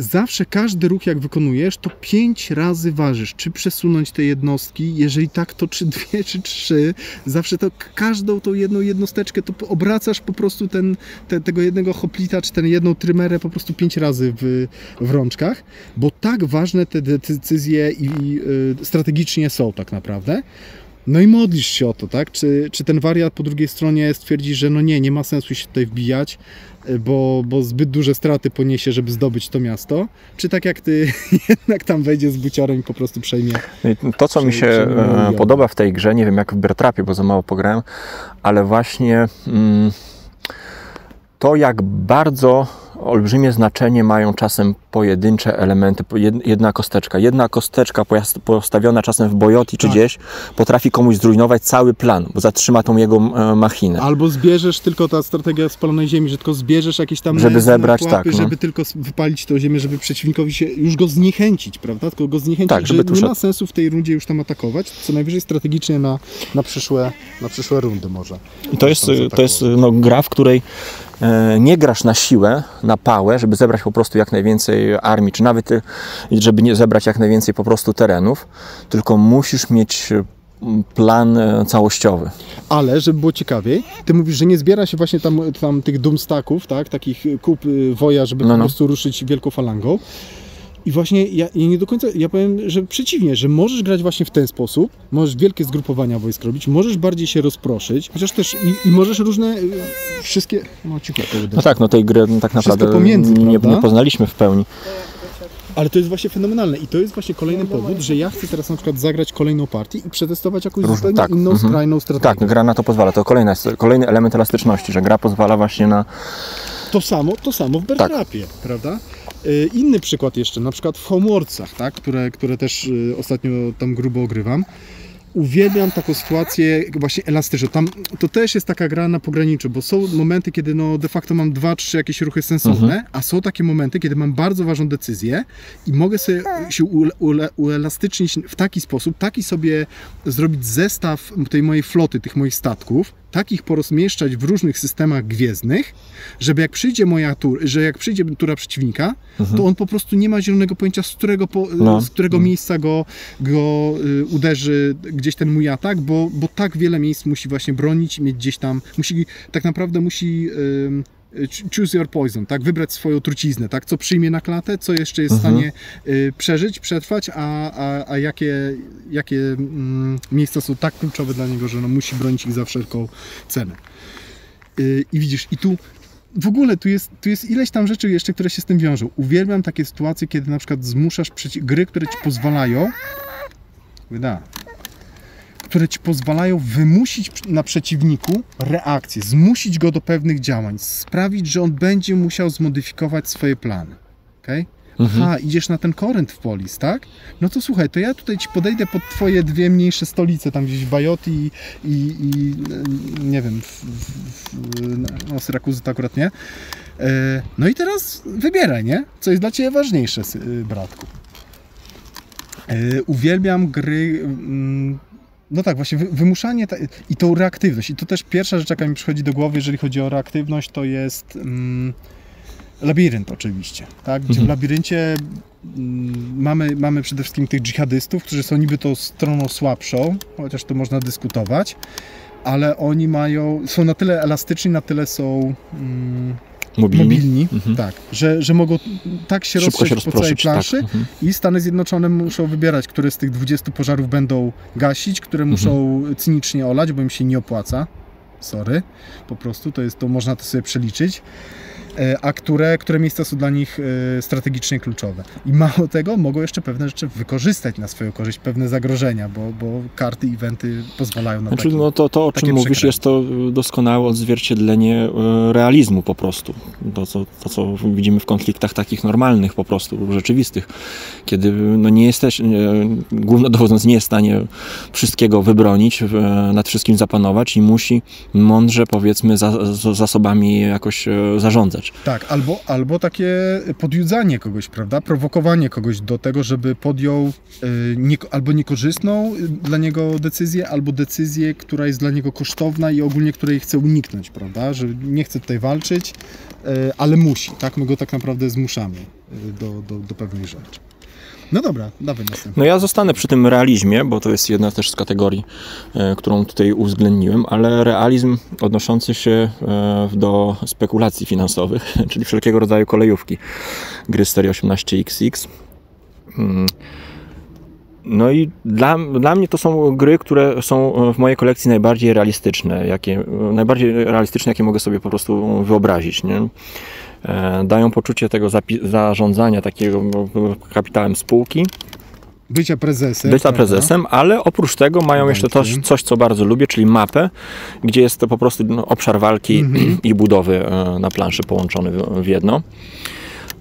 zawsze każdy ruch, jak wykonujesz, to 5 razy ważysz, czy przesunąć te jednostki, jeżeli tak, to czy 2, czy 3. Zawsze to każdą tą jedną jednosteczkę to obracasz po prostu tego jednego hoplita, czy tę jedną trymerę po prostu 5 razy w rączkach, bo tak ważne te decyzje i strategicznie są tak naprawdę. No i modlisz się o to, tak? Czy ten wariat po drugiej stronie stwierdzi, że no nie ma sensu się tutaj wbijać, bo zbyt duże straty poniesie, żeby zdobyć to miasto, czy tak jak ty jednak tam wejdzie z buciorem i po prostu przejmie. To, co mi się podoba w tej grze, nie wiem jak w Bear Trapie, bo za mało pograłem, ale właśnie to, jak bardzo olbrzymie znaczenie mają czasem pojedyncze elementy, jedna kosteczka postawiona czasem w Bojoti czy gdzieś, potrafi komuś zrujnować cały plan, bo zatrzyma tą jego machinę. Albo zbierzesz tylko ta strategia spalonej ziemi, że tylko zbierzesz jakieś tam żeby zebrać, pułapy, żeby tylko wypalić tą ziemię, żeby przeciwnikowi się już go zniechęcić, prawda? Tylko go zniechęcić, tak, żeby że nie ma sensu w tej rundzie już tam atakować, co najwyżej strategicznie na przyszłe rundy może. I to jest gra, w której nie grasz na siłę, na pałę, żeby zebrać po prostu jak najwięcej armii, czy nawet żeby nie zebrać jak najwięcej po prostu terenów, tylko musisz mieć plan całościowy. Ale, żeby było ciekawiej, ty mówisz, że nie zbiera się właśnie tam tych doomstacków, tak, takich kup woja, żeby po prostu ruszyć wielką falangą. I właśnie ja nie do końca, ja powiem, że przeciwnie, że możesz grać właśnie w ten sposób, możesz wielkie zgrupowania wojsk robić, możesz bardziej się rozproszyć, chociaż też i możesz różne, wszystkie, no tak, no tej gry tak naprawdę nie poznaliśmy w pełni. Ale to jest właśnie fenomenalne i to jest właśnie kolejny powód, że ja chcę teraz na przykład zagrać kolejną partię i przetestować jakąś zupełnie inną, skrajną strategię. Tak, gra na to pozwala, to kolejny element elastyczności, że gra pozwala właśnie na... To samo w Bear Trapie, prawda? Inny przykład jeszcze, na przykład w Homeworldsach, tak? które też ostatnio tam grubo ogrywam. Uwielbiam taką sytuację właśnie elastyczną. Tam to też jest taka gra na pograniczu, bo są momenty, kiedy de facto mam 2-3 jakieś ruchy sensowne, a są takie momenty, kiedy mam bardzo ważną decyzję i mogę sobie się uelastycznić w taki sposób, taki sobie zrobić zestaw tej mojej floty, tych moich statków, takich porozmieszczać w różnych systemach gwiezdnych, żeby jak przyjdzie jak przyjdzie tura przeciwnika, to on po prostu nie ma zielonego pojęcia, z którego miejsca go uderzy gdzieś ten mój atak, bo tak wiele miejsc musi właśnie bronić, mieć gdzieś tam, tak naprawdę musi choose your poison, tak? Wybrać swoją truciznę, tak? Co przyjmie na klatę, co jeszcze jest w stanie przeżyć, przetrwać, a jakie miejsca są tak kluczowe dla niego, że musi bronić ich za wszelką cenę. I widzisz, i tu w ogóle tu jest ileś tam rzeczy jeszcze, które się z tym wiążą. Uwielbiam takie sytuacje, kiedy na przykład zmuszasz gry, które ci pozwalają wymusić na przeciwniku reakcję, zmusić go do pewnych działań, sprawić, że on będzie musiał zmodyfikować swoje plany. Okay? Aha, idziesz na ten Korynt w Polis, tak? No to słuchaj, to ja tutaj ci podejdę pod twoje dwie mniejsze stolice, tam gdzieś w Bajoti i nie wiem, no Syrakuzy to akurat nie. No i teraz wybieraj, nie? Co jest dla ciebie ważniejsze, bratku. Uwielbiam gry... No tak, właśnie wymuszanie i tą reaktywność. I to też pierwsza rzecz, jaka mi przychodzi do głowy, jeżeli chodzi o reaktywność, to jest labirynt oczywiście. Tak? Gdzie w labiryncie mamy przede wszystkim tych dżihadystów, którzy są niby tą stroną słabszą, chociaż to można dyskutować, ale oni są na tyle elastyczni, na tyle są mobilni tak, że mogą tak się rozszerzyć po całej planszy i Stany Zjednoczone muszą wybierać, które z tych 20 pożarów będą gasić, które muszą cynicznie olać, bo im się nie opłaca. Sorry, po prostu to można to sobie przeliczyć. A które miejsca są dla nich strategicznie kluczowe. I mało tego, mogą jeszcze pewne rzeczy wykorzystać na swoją korzyść, pewne zagrożenia, bo karty, eventy pozwalają na takie. No to o czym mówisz, jest to doskonałe odzwierciedlenie realizmu po prostu. To, co widzimy w konfliktach takich normalnych po prostu, rzeczywistych. Kiedy nie jesteś, głównodowodząc nie jest w stanie wszystkiego wybronić, nad wszystkim zapanować i musi mądrze, powiedzmy, zasobami jakoś zarządzać. Tak, albo takie podjudzanie kogoś, prawda? Prowokowanie kogoś do tego, żeby podjął albo niekorzystną dla niego decyzję, albo decyzję, która jest dla niego kosztowna i ogólnie której chce uniknąć, prawda? Że nie chce tutaj walczyć, ale musi, tak? My go tak naprawdę zmuszamy do pewnych rzeczy. No dobra, dawaj następny. No ja zostanę przy tym realizmie, bo to jest jedna też z kategorii, którą tutaj uwzględniłem, ale realizm odnoszący się do spekulacji finansowych, czyli wszelkiego rodzaju kolejówki. Gry z serii 18XX. No i dla mnie to są gry, które są w mojej kolekcji najbardziej realistyczne, jakie mogę sobie po prostu wyobrazić, nie? Dają poczucie tego zarządzania takiego kapitałem spółki. Bycia prezesem, ale oprócz tego mają jeszcze coś, co bardzo lubię, czyli mapę, gdzie jest to po prostu obszar walki i budowy na planszy połączony w jedno.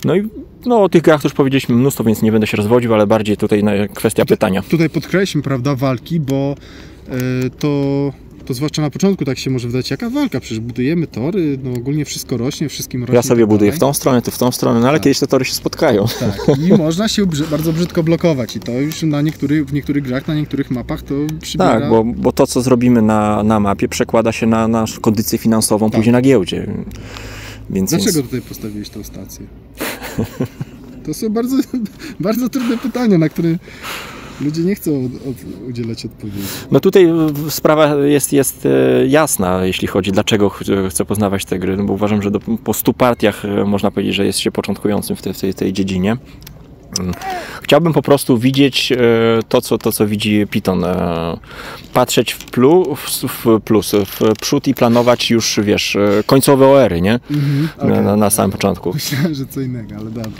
No i o tych grach już powiedzieliśmy mnóstwo, więc nie będę się rozwodził, ale bardziej tutaj kwestia pytania. Tutaj podkreślmy, prawda, walki, bo to zwłaszcza na początku tak się może wydać, jaka walka, przecież budujemy tory, no ogólnie wszystko rośnie, wszystkim rośnie. Ja sobie buduję w tą stronę, ty w tą stronę, no ale kiedyś te tory się spotkają. Tak, i można się bardzo brzydko blokować i to już w niektórych grach, na niektórych mapach to przybiera... Tak, bo to, co zrobimy na mapie, przekłada się na naszą kondycję finansową później na giełdzie. Dlaczego tutaj postawiłeś tą stację? To są bardzo, bardzo trudne pytania, na które ludzie nie chcą udzielać odpowiedzi. No tutaj sprawa jest jasna, jeśli chodzi, dlaczego chcę poznawać te gry, no bo uważam, że po 100 partiach można powiedzieć, że jest się początkującym w tej dziedzinie. Chciałbym po prostu widzieć to, co widzi Piton. Patrzeć w przód i planować już, wiesz, końcowe OR-y, nie? Na samym początku. Myślałem, że co innego, ale dobra.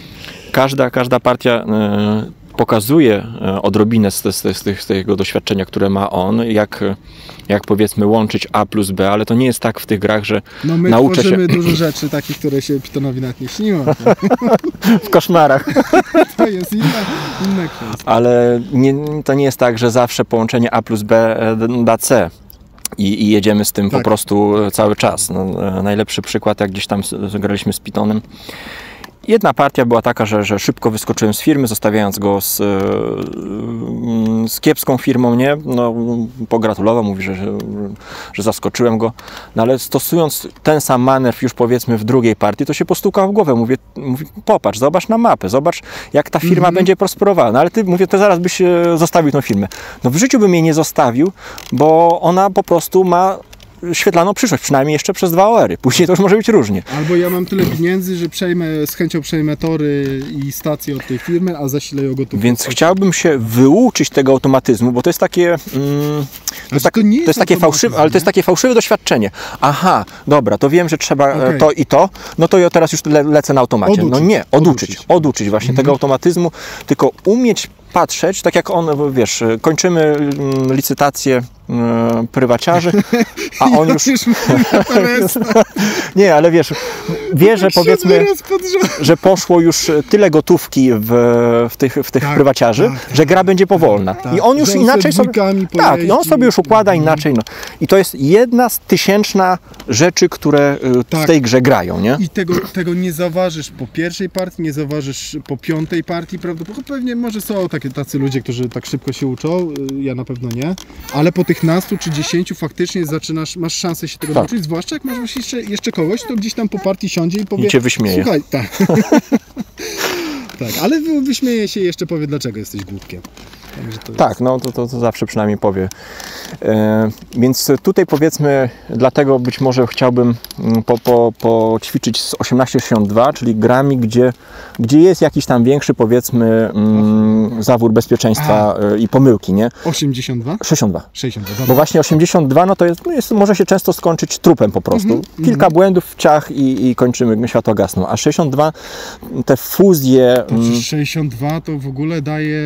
Każda partia pokazuje odrobinę z tego doświadczenia, które ma on, jak powiedzmy łączyć A plus B, ale to nie jest tak w tych grach, że my tworzymy dużo rzeczy takich, które się Pitonowi nawet nie śniło. W koszmarach. To jest inna kwestia. Ale to nie jest tak, że zawsze połączenie A plus B da C. I jedziemy z tym po prostu cały czas. Najlepszy przykład, jak gdzieś tam graliśmy z Pitonem. Jedna partia była taka, że szybko wyskoczyłem z firmy, zostawiając go z kiepską firmą, nie? No, pogratulował, mówi, że zaskoczyłem go. No ale stosując ten sam manewr już powiedzmy w drugiej partii, to się postukał w głowę. Mówi, popatrz, zobacz na mapę, zobacz jak ta firma będzie prosperowała. No ale ty teraz byś zostawił tą firmę. No w życiu bym jej nie zostawił, bo ona po prostu ma świetlaną przyszłość, przynajmniej jeszcze przez 2 OR-y. Później to już może być różnie. Albo ja mam tyle pieniędzy, że z chęcią przejmę tory i stacje od tej firmy, a zasilę ją gotówką. Więc chciałbym się wyuczyć tego automatyzmu, bo to jest takie... to jest takie fałszywe, ale to jest takie fałszywe doświadczenie. Aha, dobra, to wiem, że trzeba to i to, no to ja teraz już lecę na automacie. No nie, oduczyć właśnie tego automatyzmu, tylko umieć patrzeć, tak jak on, wiesz, kończymy licytację prywaciarzy, a on już... Nie, ale wiesz, wie, że powiedzmy, że poszło już tyle gotówki w tych prywaciarzy, że gra będzie powolna. I on już inaczej sobie... Tak, i on sobie już układa inaczej. No. I to jest 1 z 1000 rzeczy, które w tej grze grają, nie? I tego nie zauważysz po pierwszej partii, nie zauważysz po 5. partii, prawdopodobnie. Pewnie może są tacy ludzie, którzy tak szybko się uczą, ja na pewno nie, ale po tych 15 czy 10 faktycznie masz szansę się tego nauczyć, zwłaszcza jak masz jeszcze kogoś, kto gdzieś tam po partii siądzie i powie... I cię wyśmieje. Słuchaj, tak. Tak, ale wyśmieje się i jeszcze powie, dlaczego jesteś głupkiem. Tak, no to zawsze przynajmniej powie. Więc tutaj powiedzmy, dlatego być może chciałbym poćwiczyć z 1862, czyli grami, gdzie jest jakiś tam większy, powiedzmy, zawór bezpieczeństwa i pomyłki, nie? 82? 62. 62, bo właśnie 82, no to może się często skończyć trupem po prostu. Kilka błędów, ciach i kończymy, światła gasną. A 62, te fuzje... 62 to w ogóle daje...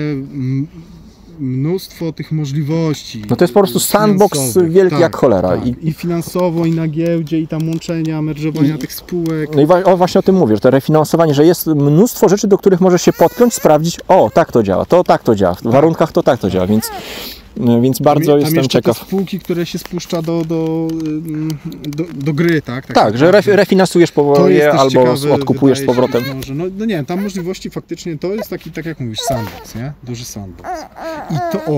mnóstwo tych możliwości. No to jest po prostu sandbox wielki jak cholera. Tak. I finansowo, i na giełdzie, i tam łączenia, merżowania tych spółek. No i właśnie o tym mówię, że to refinansowanie, że jest mnóstwo rzeczy, do których możesz się podpiąć, sprawdzić, tak to działa, tak to działa, w warunkach to tak to działa, więc bardzo jestem ciekaw. Te spółki, które się spuszcza do gry, tak? Tak, że refinansujesz je albo odkupujesz z powrotem. No nie wiem, tam możliwości faktycznie to jest taki, tak jak mówisz, sandbox, nie? Duży sandbox. I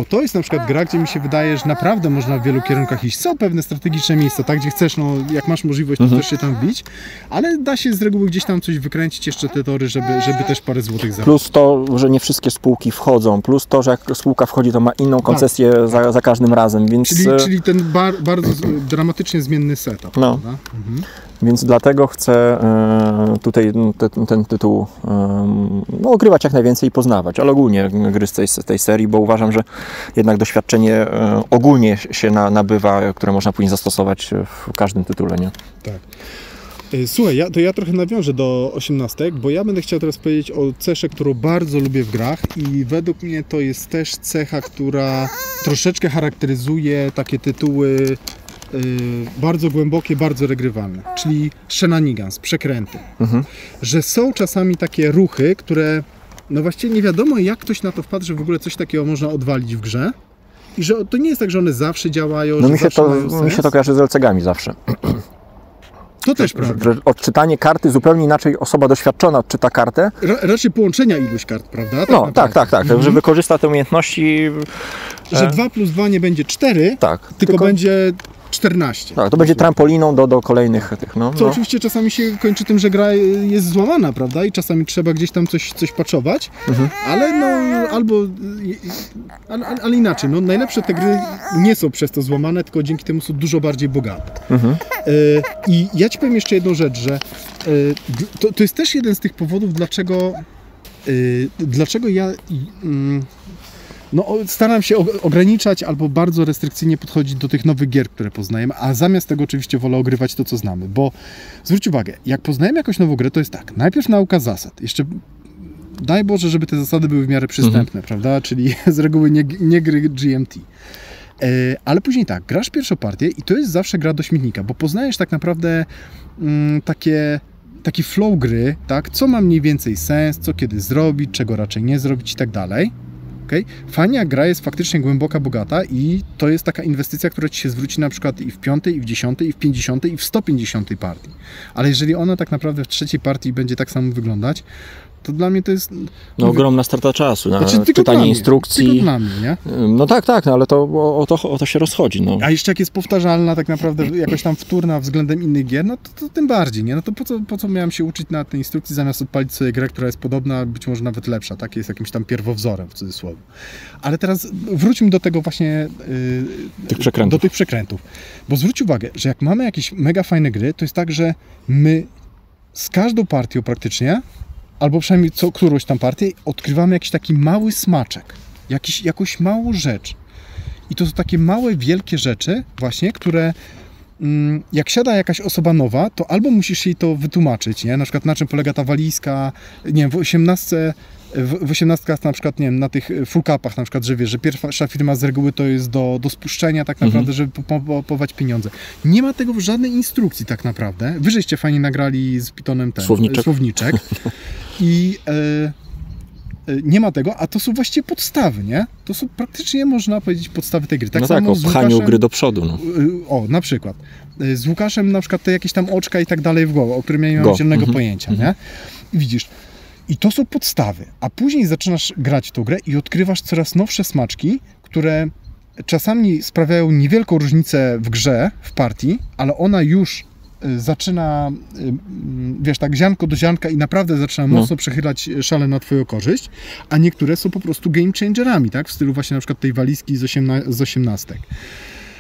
to jest na przykład gra, gdzie mi się wydaje, że naprawdę można w wielu kierunkach iść. Są pewne strategiczne miejsca, tak? Gdzie chcesz, jak masz możliwość, to też się tam wbić, ale da się z reguły gdzieś tam coś wykręcić, jeszcze te tory, żeby też parę złotych zarobić. Plus to, że nie wszystkie spółki wchodzą, plus to, że jak spółka wchodzi, to ma inną koncesję za każdym razem, więc... Czyli ten bardzo dramatycznie zmienny setup, no. Prawda? Więc dlatego chcę tutaj ten tytuł ogrywać jak najwięcej i poznawać, ale ogólnie gry z tej serii, bo uważam, że jednak doświadczenie ogólnie się nabywa, które można później zastosować w każdym tytule, nie? Tak. Słuchaj, ja trochę nawiążę do 18, bo ja będę chciał teraz powiedzieć o cesze, którą bardzo lubię w grach i według mnie to jest też cecha, która troszeczkę charakteryzuje takie tytuły bardzo głębokie, bardzo regrywalne, czyli shenanigans, przekręty. Że są czasami takie ruchy, które no właściwie nie wiadomo, jak ktoś na to wpadł, że w ogóle coś takiego można odwalić w grze i że to nie jest tak, że one zawsze działają, no że mi się to kojarzy z LCG-ami zawsze. To też prawda. Odczytanie karty zupełnie inaczej osoba doświadczona odczyta kartę. Raczej połączenia iluś kart, prawda? Tak. Że wykorzysta te umiejętności. Że 2 + 2 nie będzie 4, tylko będzie 14. Tak, to będzie trampoliną do kolejnych tych. Co oczywiście czasami się kończy tym, że gra jest złamana, prawda? I czasami trzeba gdzieś tam coś patchować, ale ale inaczej. No, najlepsze te gry nie są przez to złamane, tylko dzięki temu są dużo bardziej bogate. I ja ci powiem jeszcze jedną rzecz, że to jest też jeden z tych powodów, dlaczego ja staram się ograniczać albo bardzo restrykcyjnie podchodzić do tych nowych gier, które poznajemy, a zamiast tego oczywiście wolę ogrywać to, co znamy, bo zwróć uwagę, jak poznajemy jakąś nową grę, to jest tak, najpierw nauka zasad, jeszcze daj Boże, żeby te zasady były w miarę przystępne, prawda, czyli z reguły nie gry GMT. Ale później tak, grasz pierwszą partię i to jest zawsze gra do śmietnika, bo poznajesz tak naprawdę taki flow gry, tak, co ma mniej więcej sens, co kiedy zrobić, czego raczej nie zrobić i tak dalej. Okay? Fajnie, jak gra jest faktycznie głęboka, bogata i to jest taka inwestycja, która ci się zwróci na przykład i w 5., i w 10., i w 50., i w 150 partii. Ale jeżeli ona tak naprawdę w 3. partii będzie tak samo wyglądać, To dla mnie to jest... No ogromna strata czasu na tylko czytanie instrukcji. Tylko dla mnie, nie? No tak, no ale to o to się rozchodzi. No. A jeszcze jak jest powtarzalna tak naprawdę jakoś tam wtórna względem innych gier, no to tym bardziej, nie? No to po co miałem się uczyć na tej instrukcji, zamiast odpalić sobie grę, która jest podobna, być może nawet lepsza, tak? Jest jakimś tam pierwowzorem, w cudzysłowie. Ale teraz wróćmy do tego właśnie... Tych przekrętów. Do tych przekrętów. Bo zwróć uwagę, że jak mamy jakieś mega fajne gry, to jest tak, że my z każdą partią praktycznie, albo przynajmniej którąś tam partię, odkrywamy jakiś taki mały smaczek, jakąś małą rzecz. I to są takie małe, wielkie rzeczy właśnie, które jak siada jakaś osoba nowa, to albo musisz jej to wytłumaczyć, nie? Na przykład na czym polega ta walizka, nie wiem, w 18 na przykład, nie wiem, na tych full capach na przykład, że wiesz, że pierwsza firma z reguły to jest do spuszczenia tak naprawdę, żeby pompować pieniądze. Nie ma tego w żadnej instrukcji tak naprawdę. Wy żeście fajnie nagrali z Pythonem ten słowniczek. I nie ma tego, a to są właściwie podstawy, nie? To są praktycznie, można powiedzieć, podstawy tej gry. Tak no samo tak, o pchaniu gry do przodu. No. O, na przykład. Z Łukaszem na przykład te jakieś tam oczka i tak dalej w głowę, o którym ja nie mam zielonego pojęcia, nie? I widzisz, i to są podstawy, a później zaczynasz grać w tą grę i odkrywasz coraz nowsze smaczki, które czasami sprawiają niewielką różnicę w grze, w partii, ale ona już zaczyna, wiesz, tak ziarnko do ziarnka i naprawdę zaczyna mocno przechylać szale na twoją korzyść, a niektóre są po prostu game changerami, tak? W stylu właśnie na przykład tej walizki z 18.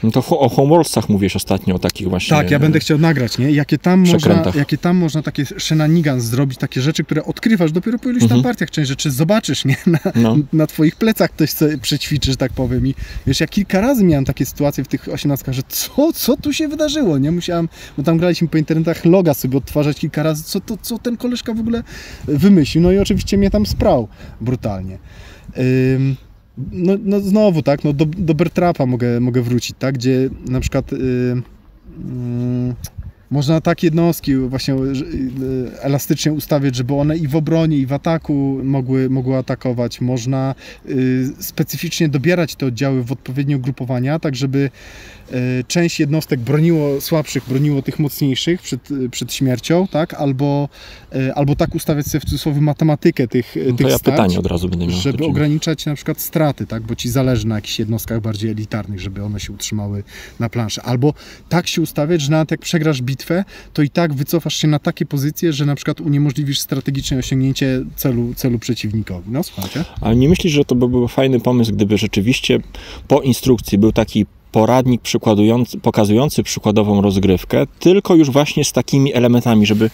No to o Homeworldsach mówisz ostatnio, o takich właśnie... Tak, ja będę chciał nagrać, nie? Jakie tam można takie shenanigans zrobić, takie rzeczy, które odkrywasz dopiero po iluś tam partiach, część rzeczy zobaczysz, nie? Na twoich plecach ktoś sobie przećwiczysz, tak powiem. I wiesz, ja kilka razy miałem takie sytuacje w tych 18, że co tu się wydarzyło, nie? Musiałem, bo tam graliśmy po internetach, loga sobie odtwarzać kilka razy, co ten koleżka w ogóle wymyślił. No i oczywiście mnie tam sprał brutalnie. No znowu, tak, no do Bear Trapa mogę wrócić, tak, gdzie na przykład można takie jednostki właśnie elastycznie ustawiać, żeby one i w obronie, i w ataku mogły atakować. Można specyficznie dobierać te oddziały w odpowiednie ugrupowania, tak żeby część jednostek broniło słabszych, broniło tych mocniejszych przed śmiercią, tak? Albo tak ustawiać sobie w cudzysłowie matematykę tych to ja starć, pytanie od razu będę miał. żeby ograniczać na przykład straty, tak? Bo ci zależy na jakichś jednostkach bardziej elitarnych, żeby one się utrzymały na planszy. Albo tak się ustawiać, że nawet jak przegrasz bitwę, to i tak wycofasz się na takie pozycje, że na przykład uniemożliwisz strategiczne osiągnięcie celu przeciwnikowi. No, słuchajcie. Ale nie myślisz, że to by był fajny pomysł, gdyby rzeczywiście po instrukcji był taki poradnik pokazujący przykładową rozgrywkę, tylko już właśnie z takimi elementami, żeby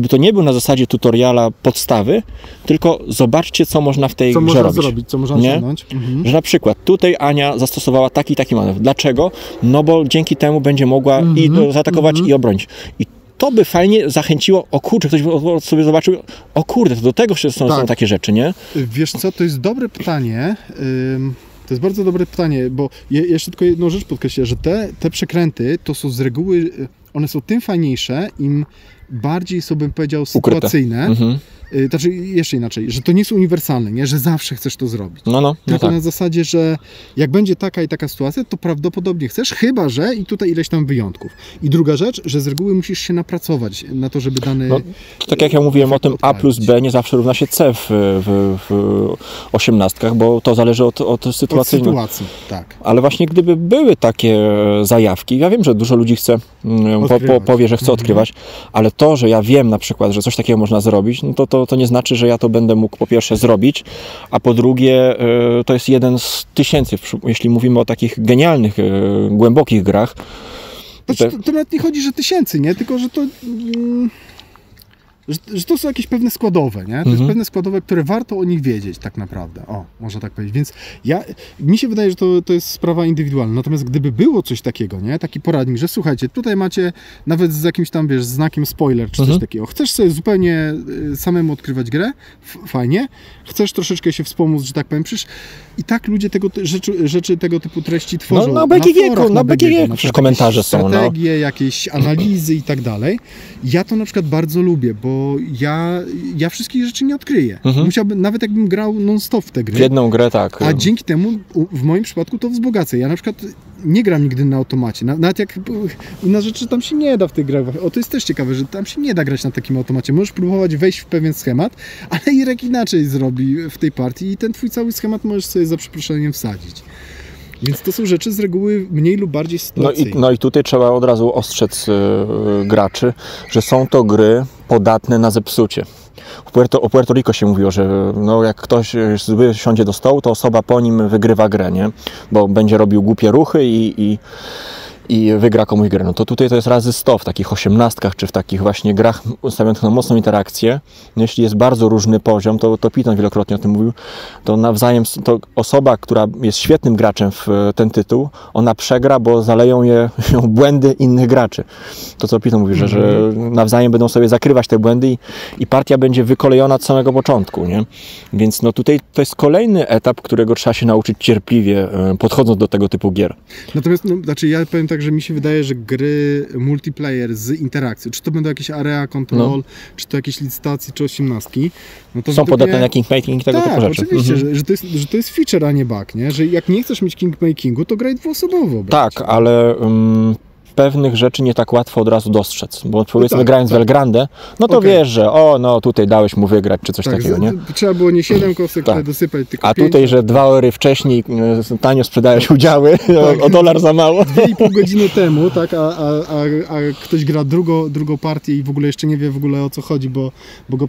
to nie był na zasadzie tutoriala podstawy, tylko zobaczcie, co można w tej grze robić. Zrobić, co można osiągnąć. Że na przykład tutaj Ania zastosowała taki manewr. Dlaczego? No bo dzięki temu będzie mogła i zaatakować i obronić. I to by fajnie zachęciło, o kurczę, ktoś sobie zobaczył, o kurde, to do tego są takie rzeczy, nie? Wiesz co, to jest dobre pytanie. To jest bardzo dobre pytanie, bo jeszcze tylko jedną rzecz podkreślę, że te przekręty to są z reguły, one są tym fajniejsze, im bardziej są, bym powiedział, sytuacyjne. Znaczy, jeszcze inaczej, że to nie jest uniwersalne, nie? Że zawsze chcesz to zrobić. Tylko na zasadzie, że jak będzie taka i taka sytuacja, to prawdopodobnie chcesz, chyba że i tutaj ileś tam wyjątków. I druga rzecz, że z reguły musisz się napracować na to, żeby dany... to tak jak ja mówiłem o tym A plus B nie zawsze równa się C w 18, bo to zależy od sytuacji. Od sytuacji, tak. Ale właśnie gdyby były takie zajawki, ja wiem, że dużo ludzi chce, powie, że chce odkrywać, ale to, że ja wiem na przykład, że coś takiego można zrobić, no to nie znaczy, że ja to będę mógł po pierwsze zrobić, a po drugie to jest jeden z tysięcy, jeśli mówimy o takich genialnych, głębokich grach. To nawet nie chodzi, że tysięcy, nie? Tylko, że to... Że to są jakieś pewne składowe, nie? To jest pewne składowe, które warto o nich wiedzieć tak naprawdę. O, można tak powiedzieć. Więc mi się wydaje, że to jest sprawa indywidualna. Natomiast gdyby było coś takiego, nie? Taki poradnik, że słuchajcie, tutaj macie nawet z jakimś tam, wiesz, znakiem spoiler czy coś takiego. Chcesz sobie zupełnie samemu odkrywać grę? Fajnie. Chcesz troszeczkę się wspomóc, że tak powiem. Przecież i tak ludzie rzeczy tego typu treści tworzą. Na BGG przecież komentarze są. Strategie, jakieś analizy i tak dalej. Ja to na przykład bardzo lubię, bo ja wszystkich rzeczy nie odkryję. Musiałbym, nawet jakbym grał non-stop w te gry. W jedną grę, tak. A dzięki temu w moim przypadku to wzbogacę. Ja na przykład nie gram nigdy na automacie. Nawet jak inna rzeczy tam się nie da w tych grach. O, to jest też ciekawe, że tam się nie da grać na takim automacie. Możesz próbować wejść w pewien schemat, ale Irek inaczej zrobi w tej partii i ten twój cały schemat możesz sobie za przeproszeniem wsadzić. Więc to są rzeczy z reguły mniej lub bardziej sytuacyjne. No i tutaj trzeba od razu ostrzec graczy, że są to gry podatne na zepsucie. O Puerto Rico się mówiło, że no jak ktoś zły siądzie do stołu, to osoba po nim wygrywa grę, nie? Bo będzie robił głupie ruchy i wygra komuś grę. No to tutaj to jest razy 100 w takich 18 czy w takich właśnie grach ustawionych na mocną interakcję. No jeśli jest bardzo różny poziom, to Piton wielokrotnie o tym mówił, to nawzajem to osoba, która jest świetnym graczem w ten tytuł, ona przegra, bo zaleją ją błędy innych graczy. To co Piton mówi, że nawzajem będą sobie zakrywać te błędy i partia będzie wykolejona od samego początku, nie? Więc no tutaj to jest kolejny etap, którego trzeba się nauczyć cierpliwie, podchodząc do tego typu gier. Natomiast, no, znaczy ja powiem tak, że mi się wydaje, że gry multiplayer z interakcją, czy to będą jakieś area control, czy to jakieś licytacje, czy 18, no to są podatne na kingmaking i tego typu rzeczy. Oczywiście, że to jest feature, a nie bug, nie? Że jak nie chcesz mieć kingmakingu, to graj dwuosobowo. Tak, ale pewnych rzeczy nie tak łatwo od razu dostrzec, bo powiedzmy grając w El Grande, no to wiesz, że tutaj dałeś mu wygrać, czy coś takiego, nie? Trzeba było nie 7 kosek dosypać, tylko a 5. tutaj, że 2 hory wcześniej tanio sprzedałeś udziały, o $1 za mało. 2,5 godziny temu, tak, a ktoś gra drugą partię i w ogóle jeszcze nie wie w ogóle o co chodzi, bo go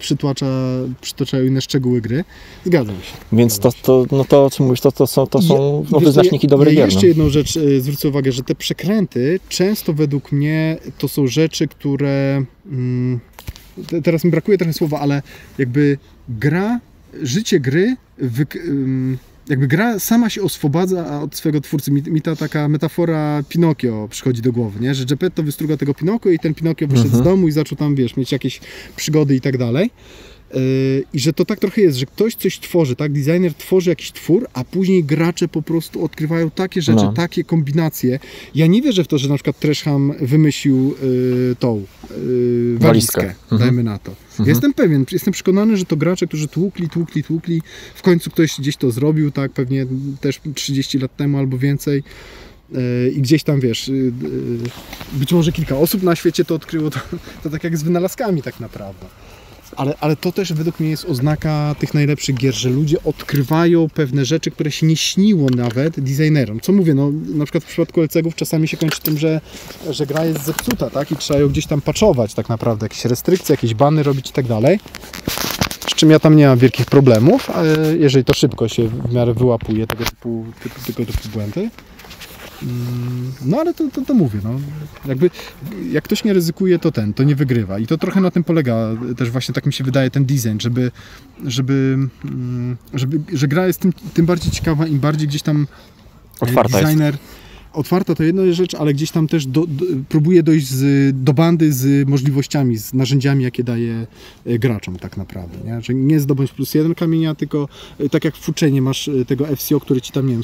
przytaczają inne szczegóły gry. Zgadzam się. Więc to co mówisz, to są wyznaczniki dobrych gier. Jeszcze jedną rzecz zwrócę uwagę, że te przekręty często według mnie to są rzeczy, które teraz mi brakuje trochę słowa, ale jakby życie gry jakby gra sama się oswobadza od swojego twórcy. Mi ta taka metafora Pinokio przychodzi do głowy, nie? Że Geppetto wystruga tego Pinokio i ten Pinokio wyszedł z domu i zaczął tam, mieć jakieś przygody i tak dalej. I że to tak trochę jest, że ktoś coś tworzy, tak? Designer tworzy jakiś twór, a później gracze po prostu odkrywają takie rzeczy, takie kombinacje. Ja nie wierzę w to, że na przykład Tresham wymyślił tą walizkę, dajmy na to. Ja jestem przekonany, że to gracze, którzy tłukli, w końcu ktoś gdzieś to zrobił, tak? Pewnie też 30 lat temu albo więcej. I gdzieś tam, być może kilka osób na świecie to odkryło, to tak jak z wynalazkami tak naprawdę. Ale to też według mnie jest oznaka tych najlepszych gier, że ludzie odkrywają pewne rzeczy, które się nie śniło nawet designerom. Co mówię, no na przykład w przypadku LCG-ów czasami się kończy tym, że gra jest zepsuta, tak? I trzeba ją gdzieś tam patchować tak naprawdę, jakieś restrykcje, jakieś bany robić i tak dalej. Z czym ja tam nie mam wielkich problemów, jeżeli to szybko się w miarę wyłapuje tego typu błędy. No ale to mówię, no. Jakby jak ktoś nie ryzykuje, to nie wygrywa. I to trochę na tym polega też właśnie, tak mi się wydaje, ten design, że gra jest tym bardziej ciekawa, im bardziej gdzieś tam otwarta designer jest. Otwarta to jedna rzecz, ale gdzieś tam też próbuje dojść do bandy z możliwościami, z narzędziami, jakie daje graczom tak naprawdę, nie? Że nie zdobądź +1 kamienia, tylko tak jak w Fuczenie masz tego FCO, który ci tam, nie wiem,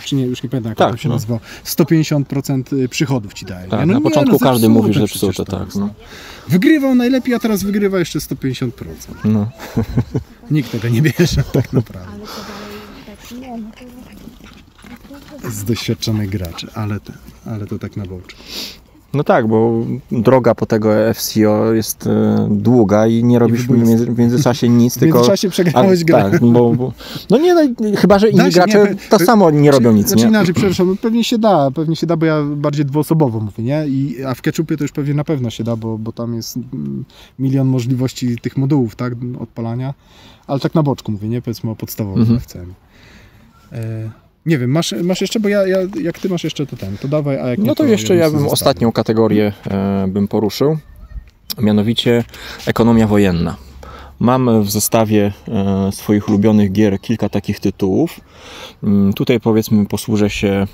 czy nie, już nie pamiętam, jak to się nazywa, 150% przychodów ci daje. Tak, na początku każdy mówi, że zepsute, tak. No. Wygrywał najlepiej, a teraz wygrywa jeszcze 150%. No. Nikt tego nie bierze tak naprawdę. Z doświadczonych graczy, ale to tak na boczku. No tak, bo droga po tego FCO jest długa i nie robisz w międzyczasie nic, tylko... W międzyczasie przegrałeś grę. Tak, no nie, chyba że inni gracze samo nie robią nic, znaczy nie? Inaczej, przepraszam, no pewnie się da, bo ja bardziej dwuosobowo mówię, nie? A w Ketchupie to już pewnie na pewno się da, bo tam jest milion możliwości tych modułów, tak? Odpalania, ale tak na boczku mówię, nie? Powiedzmy o podstawowym FCM. Nie wiem, masz jeszcze, bo jak ty masz jeszcze to dawaj, a jak nie, no to jeszcze ja bym ostatnią kategorię bym poruszył, mianowicie ekonomia wojenna. Mam w zestawie swoich ulubionych gier kilka takich tytułów. Tutaj powiedzmy posłużę się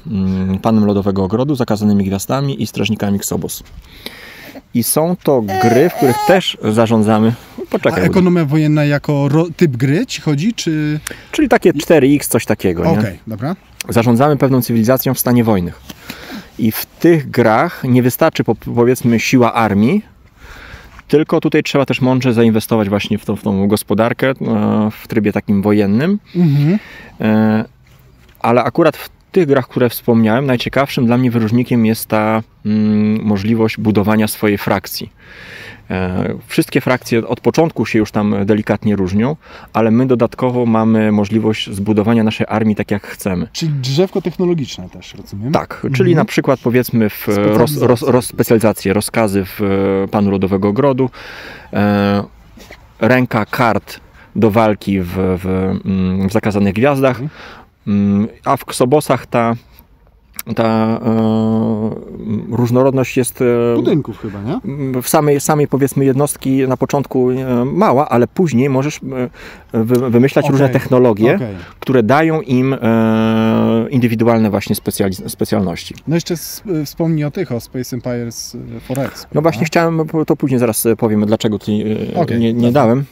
Panem Lodowego Ogrodu, Zakazanymi Gwiazdami i Strażnikami Xobos. I są to gry, w których też zarządzamy. Poczekaj. A ekonomia wojenna jako typ gry ci chodzi, czy... Czyli takie 4X, coś takiego, nie? Okej, dobra. Zarządzamy pewną cywilizacją w stanie wojny. I w tych grach nie wystarczy powiedzmy siła armii, tylko tutaj trzeba też mądrze zainwestować właśnie w tą gospodarkę w trybie takim wojennym. Ale akurat w tych grach, które wspomniałem, najciekawszym dla mnie wyróżnikiem jest ta możliwość budowania swojej frakcji. Wszystkie frakcje od początku się już tam delikatnie różnią, ale my dodatkowo mamy możliwość zbudowania naszej armii tak jak chcemy. Czyli drzewko technologiczne też, rozumiem? Tak, czyli na przykład powiedzmy w specjalizację, rozkazy w Panu Lodowego Ogrodu, ręka kart do walki w Zakazanych Gwiazdach, a w Ksobosach ta różnorodność jest budynków chyba, nie? W samej powiedzmy jednostki na początku mała, ale później możesz wymyślać różne technologie, które dają im indywidualne właśnie specjalności. No jeszcze wspomnij o Space Empires 4X. No właśnie chciałem, to później zaraz powiemy, dlaczego tutaj nie dałem.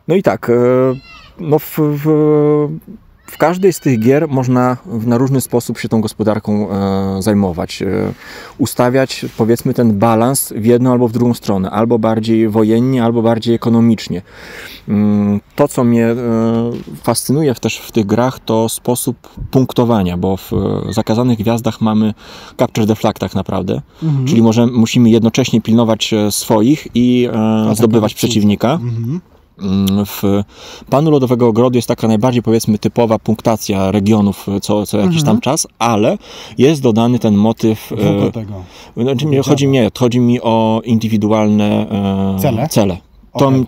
No i tak, no w każdej z tych gier można na różny sposób się tą gospodarką zajmować. Ustawiać, powiedzmy, ten balans w jedną albo w drugą stronę. Albo bardziej wojennie, albo bardziej ekonomicznie. To, co mnie fascynuje też w tych grach, to sposób punktowania, bo w Zakazanych Gwiazdach mamy capture the flag tak naprawdę. Czyli musimy jednocześnie pilnować swoich i zdobywać przeciwnika. W Panu Lodowego Ogrodu jest taka najbardziej, powiedzmy, typowa punktacja regionów co jakiś tam czas, ale jest dodany ten motyw. Chodzi mi o indywidualne cele.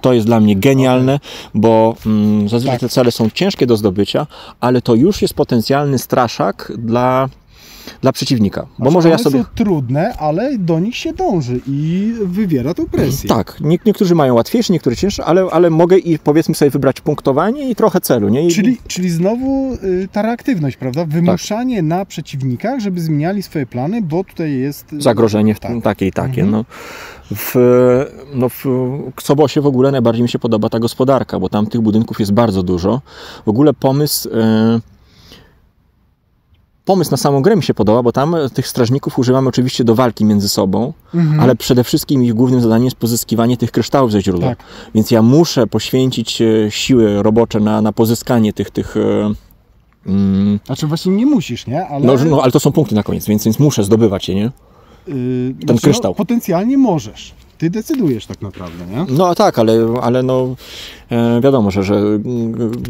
To jest dla mnie genialne, bo zazwyczaj te cele są ciężkie do zdobycia, ale to już jest potencjalny straszak dla przeciwnika. Bo może one są trudne, ale do nich się dąży i wywiera tą presję. Tak, niektórzy mają łatwiejsze, niektórzy cięższe, ale mogę i powiedzmy sobie wybrać punktowanie i trochę celu. Nie? Czyli znowu ta reaktywność, prawda? Wymuszanie na przeciwnikach, żeby zmieniali swoje plany, bo tutaj jest zagrożenie takie i takie. W Ksobosie w ogóle najbardziej mi się podoba ta gospodarka, bo tam tych budynków jest bardzo dużo. W ogóle pomysł na samą grę mi się podoba, bo tam tych strażników używamy oczywiście do walki między sobą, ale przede wszystkim ich głównym zadaniem jest pozyskiwanie tych kryształów ze źródła. Więc ja muszę poświęcić siły robocze na pozyskanie tych Znaczy właśnie nie musisz, nie? Ale to są punkty na koniec, więc muszę zdobywać je, nie? Ten kryształ. Potencjalnie możesz. Ty decydujesz tak naprawdę, nie? No tak, ale no wiadomo, że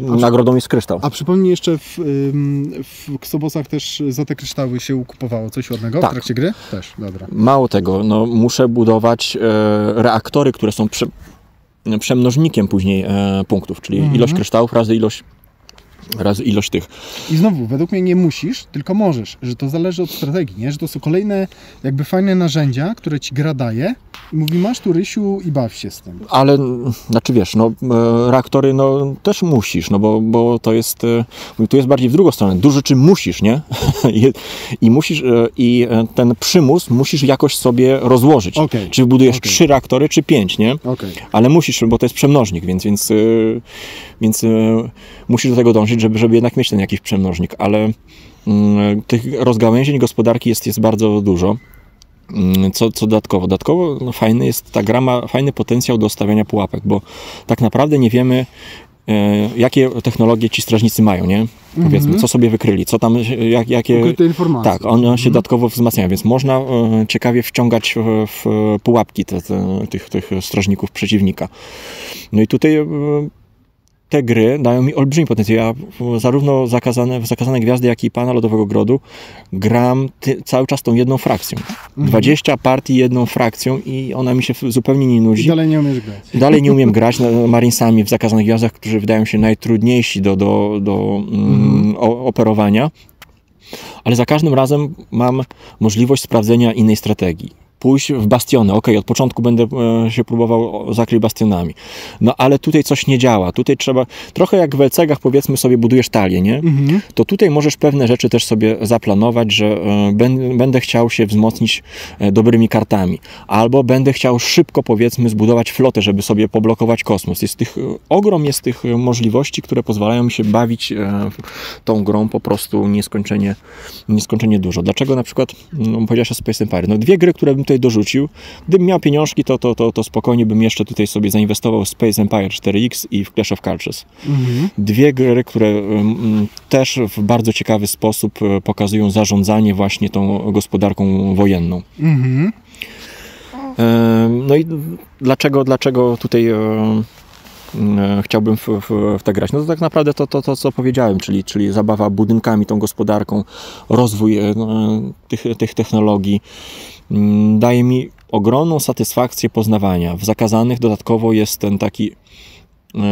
nagrodą jest kryształ. A przypomnij jeszcze, w Ksobosach też za te kryształy się kupowało coś ładnego w trakcie gry? Też, dobra. Mało tego, no muszę budować reaktory, które są przemnożnikiem później punktów, czyli ilość kryształów razy ilość tych. I znowu, według mnie nie musisz, tylko możesz, że to zależy od strategii, nie? Że to są kolejne jakby fajne narzędzia, które ci gra daje i mówi, masz tu, Rysiu, i baw się z tym. Ale, znaczy wiesz, no reaktory no też musisz, no bo to jest, tu jest bardziej w drugą stronę. Dużo rzeczy musisz, nie? I musisz, i ten przymus musisz jakoś sobie rozłożyć. Czy budujesz 3 reaktory, czy 5, nie? Ale musisz, bo to jest przemnożnik, więc musisz do tego dążyć, żeby jednak mieć ten jakiś przemnożnik, ale tych rozgałęzień gospodarki jest bardzo dużo. Co dodatkowo? Dodatkowo fajny jest, ta gra ma fajny potencjał do stawiania pułapek, bo tak naprawdę nie wiemy, jakie technologie ci strażnicy mają, nie? Powiedzmy, co sobie wykryli, co tam, jakie... Ukryte informacje. Tak, one się dodatkowo wzmacniają, więc można ciekawie wciągać w pułapki tych strażników przeciwnika. No i tutaj te gry dają mi olbrzymi potencjał. Ja zarówno w Zakazane Gwiazdy, jak i Pana Lodowego Ogrodu gram cały czas tą jedną frakcją. 20 partii jedną frakcją i ona mi się zupełnie nie nudzi. I dalej nie umiesz grać. Dalej nie umiem grać Marinesami w Zakazanych Gwiazdach, którzy wydają się najtrudniejsi do operowania. Ale za każdym razem mam możliwość sprawdzenia innej strategii. Pójść w bastiony. Okej, od początku będę się próbował zakryć bastionami. No ale tutaj coś nie działa. Tutaj trzeba, trochę jak w LCG-ach powiedzmy sobie budujesz talię, nie? To tutaj możesz pewne rzeczy też sobie zaplanować, że będę chciał się wzmocnić dobrymi kartami. Albo będę chciał szybko powiedzmy zbudować flotę, żeby sobie poblokować kosmos. Ogrom jest tych możliwości, które pozwalają mi się bawić tą grą po prostu nieskończenie dużo. Dlaczego na przykład, powiedziałeś o Space Empire? No 2 gry, które bym tutaj dorzucił. Gdybym miał pieniążki, to spokojnie bym jeszcze tutaj sobie zainwestował w Space Empire 4X i w Clash of Cultures. Dwie gry, które też w bardzo ciekawy sposób pokazują zarządzanie właśnie tą gospodarką wojenną. No i dlaczego tutaj chciałbym w to grać? No to tak naprawdę to co powiedziałem, czyli zabawa budynkami, tą gospodarką, rozwój tych technologii daje mi ogromną satysfakcję poznawania. W Zakazanych dodatkowo jest ten taki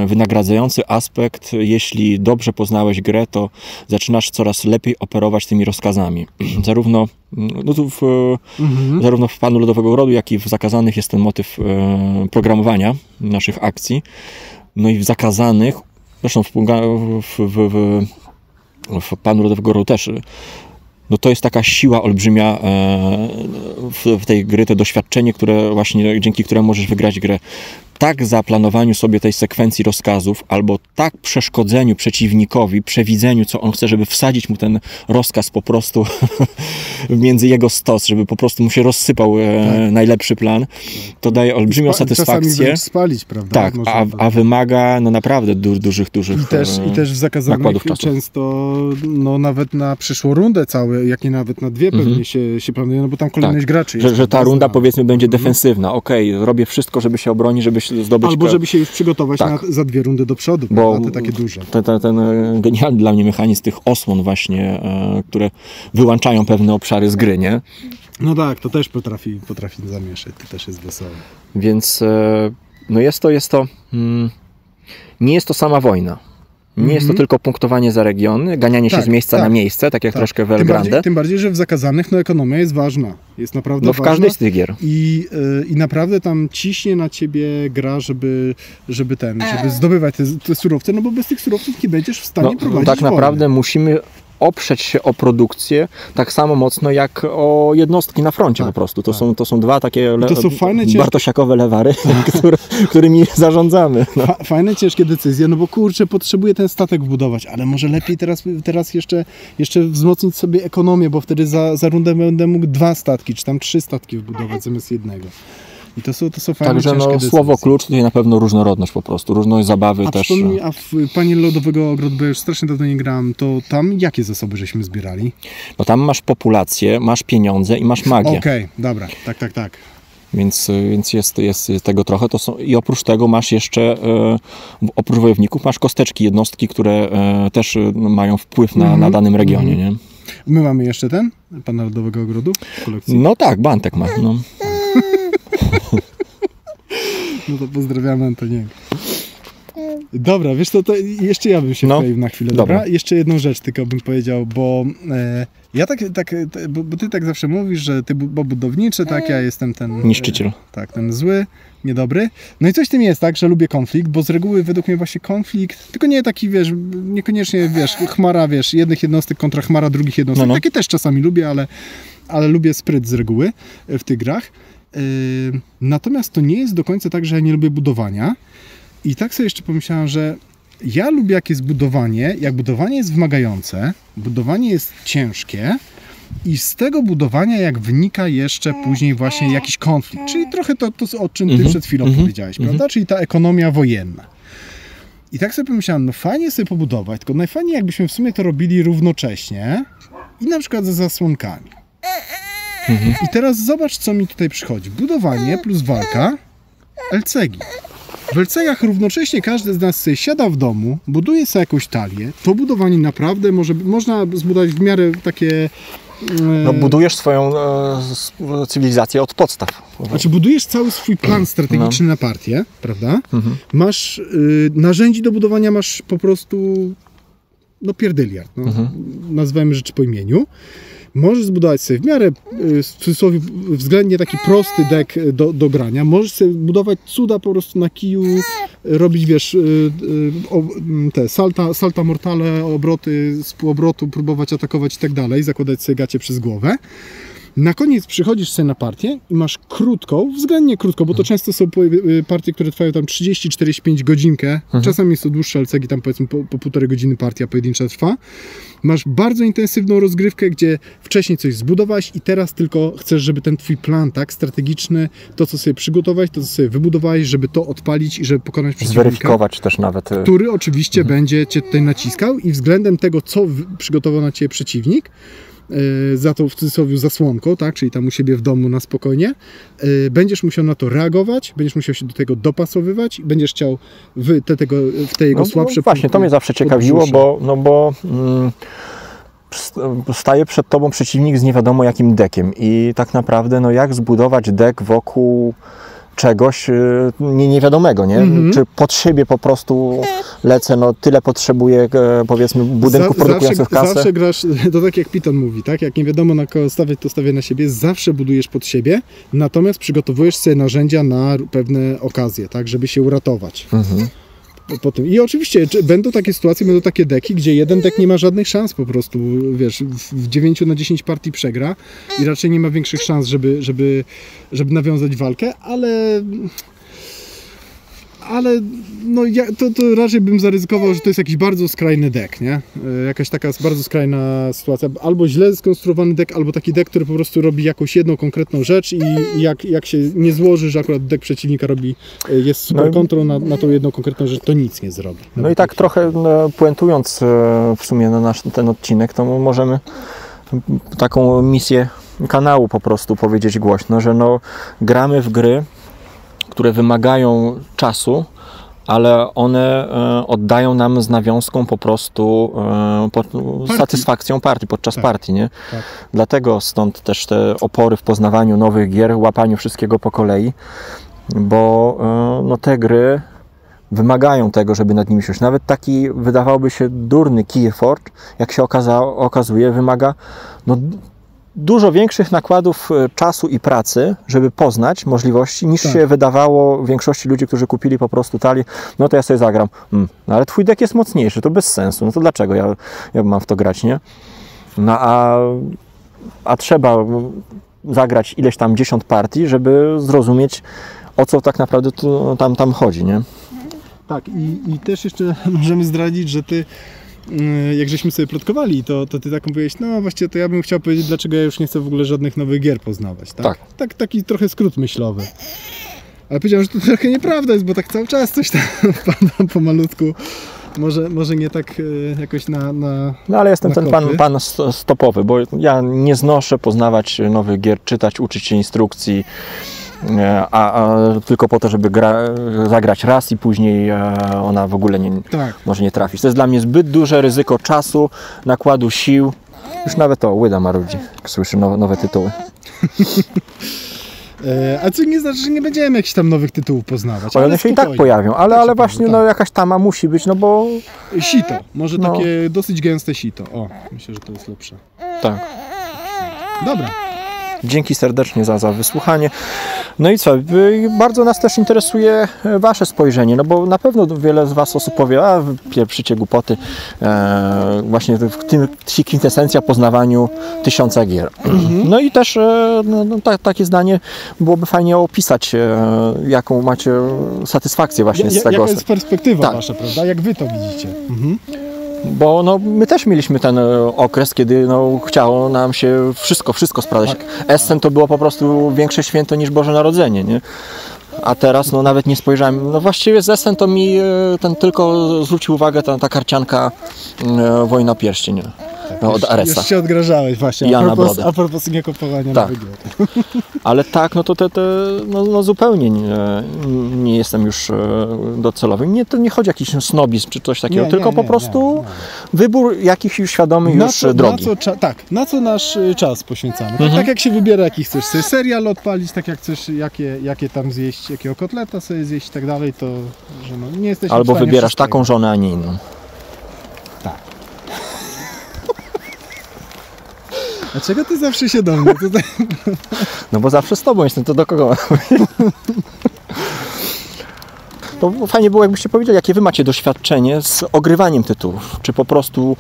wynagradzający aspekt. Jeśli dobrze poznałeś grę, to zaczynasz coraz lepiej operować tymi rozkazami. Zarówno w Panu Lodowego Grodu, jak i w Zakazanych jest ten motyw programowania naszych akcji. No i w Zakazanych, zresztą w Panu Lodowego Grodu też, no to jest taka siła olbrzymia w tej gry, to doświadczenie, dzięki któremu możesz wygrać grę. Tak zaplanowaniu sobie tej sekwencji rozkazów, albo tak przeszkodzeniu przeciwnikowi, przewidzeniu, co on chce, żeby wsadzić mu ten rozkaz po prostu między jego stos, żeby po prostu mu się rozsypał najlepszy plan, to daje olbrzymią satysfakcję. Czasami spalić, prawda? Tak, a wymaga no naprawdę dużych I też w Zakazanych często nawet na przyszłą rundę całe, jak nie nawet na dwie pewnie się planuje, no bo tam kolejność graczy jest. Że ta runda powiedzmy będzie defensywna. Okej, robię wszystko, żeby się obronić, żeby zdobyć... Albo żeby się już przygotować za dwie rundy do przodu, bo te takie duże. Ten genialny dla mnie mechanizm tych osłon właśnie, które wyłączają pewne obszary z gry, nie? No tak, to też potrafi zamieszać, to też jest wesołe. Więc no jest to nie jest to sama wojna. Nie jest to tylko punktowanie za regiony, ganianie się z miejsca na miejsce, tak jak troszkę w El Grande. Tym bardziej, że w Zakazanych ekonomia jest ważna. Jest naprawdę ważna. W każdej z tych gier. I naprawdę tam ciśnie na ciebie gra, żeby zdobywać te surowce, no bo bez tych surowców nie będziesz w stanie prowadzić tak naprawdę wojny. Musimy oprzeć się o produkcję tak samo mocno jak o jednostki na froncie po prostu. To są dwa takie bartosiakowe lewary, którymi zarządzamy. No. Fajne, ciężkie decyzje, no bo kurczę, potrzebuję ten statek wbudować, ale może lepiej teraz jeszcze wzmocnić sobie ekonomię, bo wtedy za rundę będę mógł 2 statki, czy tam 3 statki wbudować zamiast jednego. I to są fajne, także ciężkie decyzje. Słowo klucz tutaj na pewno różnorodność po prostu, różność zabawy też. A w Panie Lodowego Ogrodu, bo już strasznie dawno nie grałem, to tam jakie zasoby żeśmy zbierali? No tam masz populację, masz pieniądze i masz magię. Okej, dobra, tak. Więc jest tego trochę. I oprócz tego masz jeszcze, oprócz wojowników, masz kosteczki, jednostki, które też mają wpływ na danym regionie. Nie? My mamy jeszcze Pana Lodowego Ogrodu w kolekcji? No tak, Bantek ma. No. No to pozdrawiamy Antoniego. Dobra, wiesz co, to jeszcze ja bym się wkleił na chwilę, dobra? Jeszcze jedną rzecz tylko bym powiedział, bo ja bo ty tak zawsze mówisz, że ty budowniczy, tak, ja jestem ten... Niszczyciel. Tak, ten zły, niedobry. No i coś w tym jest, tak, że lubię konflikt, bo z reguły według mnie właśnie konflikt, tylko nie taki, wiesz, niekoniecznie, wiesz, chmara, wiesz, jednych jednostek kontra chmara drugich jednostek. Takie też czasami lubię, ale lubię spryt z reguły w tych grach. Natomiast to nie jest do końca tak, że ja nie lubię budowania. I tak sobie jeszcze pomyślałem, że ja lubię jak jest budowanie, jak budowanie jest wymagające, budowanie jest ciężkie i z tego budowania jak wynika jeszcze później właśnie jakiś konflikt, czyli trochę to o czym ty przed chwilą powiedziałeś, prawda? Czyli ta ekonomia wojenna. I tak sobie pomyślałem, no fajnie sobie pobudować, tylko najfajniej jakbyśmy w sumie to robili równocześnie i na przykład ze zasłonkami. I teraz zobacz, co mi tutaj przychodzi. Budowanie plus walka, LCG. W LCG-ach równocześnie każdy z nas sobie siada w domu, buduje sobie jakąś talię. To budowanie naprawdę można zbudować w miarę takie... No budujesz swoją cywilizację od podstaw. Znaczy budujesz cały swój plan strategiczny na partię, prawda? Masz narzędzi do budowania, masz po prostu pierdyliard. Nazwijmy rzeczy po imieniu. Możesz zbudować sobie w miarę w cudzysłowie względnie taki prosty deck do grania. Możesz sobie budować cuda po prostu na kiju, robić, wiesz, te salta mortale, obroty z półobrotu, próbować atakować i tak dalej, zakładać sobie gacie przez głowę. Na koniec przychodzisz sobie na partię i masz krótką, względnie krótką, bo to często są partie, które trwają tam 30-45 godzinkę, czasami jest to dłuższe, ale cegi tam powiedzmy po półtorej godziny partia pojedyncza trwa. Masz bardzo intensywną rozgrywkę, gdzie wcześniej coś zbudowałeś i teraz tylko chcesz, żeby ten twój plan, tak, strategiczny, to co sobie przygotowałeś, to co sobie wybudowałeś, żeby to odpalić i żeby pokonać przeciwnika. Zweryfikować też nawet. Który oczywiście będzie cię tutaj naciskał i względem tego, co przygotował na ciebie przeciwnik, za tą w cudzysłowie zasłonką, tak, czyli tam u siebie w domu na spokojnie, będziesz musiał na to reagować, będziesz musiał się do tego dopasowywać i będziesz chciał w te jego słabsze właśnie, to mnie zawsze ciekawiło, bo staje przed tobą przeciwnik z nie wiadomo jakim deckiem i tak naprawdę jak zbudować deck wokół czegoś niewiadomego, nie? Czy pod siebie po prostu lecę, tyle potrzebuję, powiedzmy, budynków produkujących kasę. Zawsze grasz, to tak jak Python mówi, tak? Jak nie wiadomo na kogo stawiać, to stawiaj na siebie. Zawsze budujesz pod siebie, natomiast przygotowujesz sobie narzędzia na pewne okazje, tak? Żeby się uratować. Po tym. I oczywiście będą takie sytuacje, będą takie deki, gdzie jeden dek nie ma żadnych szans po prostu, wiesz, w 9 na 10 partii przegra i raczej nie ma większych szans, żeby nawiązać walkę, ale to raczej bym zaryzykował, że to jest jakiś bardzo skrajny deck, nie? Jakaś taka bardzo skrajna sytuacja. Albo źle skonstruowany deck, albo taki deck, który po prostu robi jakąś jedną konkretną rzecz i jak się nie złoży, że akurat deck przeciwnika jest super kontrą na tą jedną konkretną rzecz, to nic nie zrobi. No i tak trochę puentując w sumie na ten odcinek, to możemy taką misję kanału po prostu powiedzieć głośno, że gramy w gry, które wymagają czasu, ale one oddają nam z nawiązką po prostu satysfakcją partii, podczas partii, nie? Tak. Dlatego stąd też te opory w poznawaniu nowych gier, łapaniu wszystkiego po kolei, bo te gry wymagają tego, żeby nad nimi siąść. Nawet taki, wydawałoby się, durny Keyforge, jak się okazuje, wymaga dużo większych nakładów czasu i pracy, żeby poznać możliwości, niż się wydawało większości ludzi, którzy kupili po prostu talię. To ja sobie zagram. Ale twój deck jest mocniejszy, to bez sensu. To dlaczego ja mam w to grać, nie? A trzeba zagrać ileś tam 10 partii, żeby zrozumieć, o co tak naprawdę tam chodzi, nie? Tak, i też jeszcze możemy zdradzić, że ty, jak żeśmy sobie plotkowali, to ty tak mówiłeś, właściwie to ja bym chciał powiedzieć, dlaczego ja już nie chcę w ogóle żadnych nowych gier poznawać, tak? Taki trochę skrót myślowy. Ale powiedziałem, że to trochę nieprawda jest, bo tak cały czas coś tam wpada pomalutku. Może nie tak jakoś na ale jestem ten pan stopowy, bo ja nie znoszę poznawać nowych gier, czytać, uczyć się instrukcji, a tylko po to, żeby zagrać raz i później ona w ogóle może nie trafić. To jest dla mnie zbyt duże ryzyko czasu, nakładu sił. Już nawet Łyda marudzi, jak słyszy nowe tytuły. A co nie znaczy, że nie będziemy jakichś tam nowych tytułów poznawać. Ale one się i tak pojawią, ale właśnie jakaś tama musi być, bo... Sito, może takie dosyć gęste sito. Myślę, że to jest lepsze. Tak. Dobra. Dzięki serdecznie za wysłuchanie. No i co, bardzo nas też interesuje wasze spojrzenie, bo na pewno wiele z was osób powie, pieprzycie głupoty, właśnie w tym kwintesencja poznawaniu 1000 gier. No i też takie zdanie byłoby fajnie opisać, jaką macie satysfakcję właśnie z tego. Jaka jest perspektywa wasza, prawda? Jak wy to widzicie? Bo my też mieliśmy ten okres, kiedy chciało nam się wszystko sprawdzać. Essen to było po prostu większe święto niż Boże Narodzenie, nie? A teraz nawet nie spojrzałem. Właściwie z Essen to mi tylko zwrócił uwagę ta karcianka Wojna Pierścień. Od Aresa. Już się odgrażałeś właśnie, a propos niekopowania nowych gier. Ale to zupełnie nie jestem już docelowy. To nie chodzi o jakiś snobizm czy coś takiego, tylko po prostu wybór jakiś już świadomy drogi. Na co nasz czas poświęcamy. Tak jak się wybiera, jaki chcesz sobie serial odpalić, tak jak chcesz, jakie tam zjeść, jakiego kotleta sobie zjeść i tak dalej, to że nie jesteśmy albo wybierasz taką żonę, a nie inną. Tak. Dlaczego ty zawsze się do mnie? Bo zawsze z tobą jestem, to do kogo? To fajnie było, jakbyście powiedzieli, jakie wy macie doświadczenie z ogrywaniem tytułów. Czy po prostu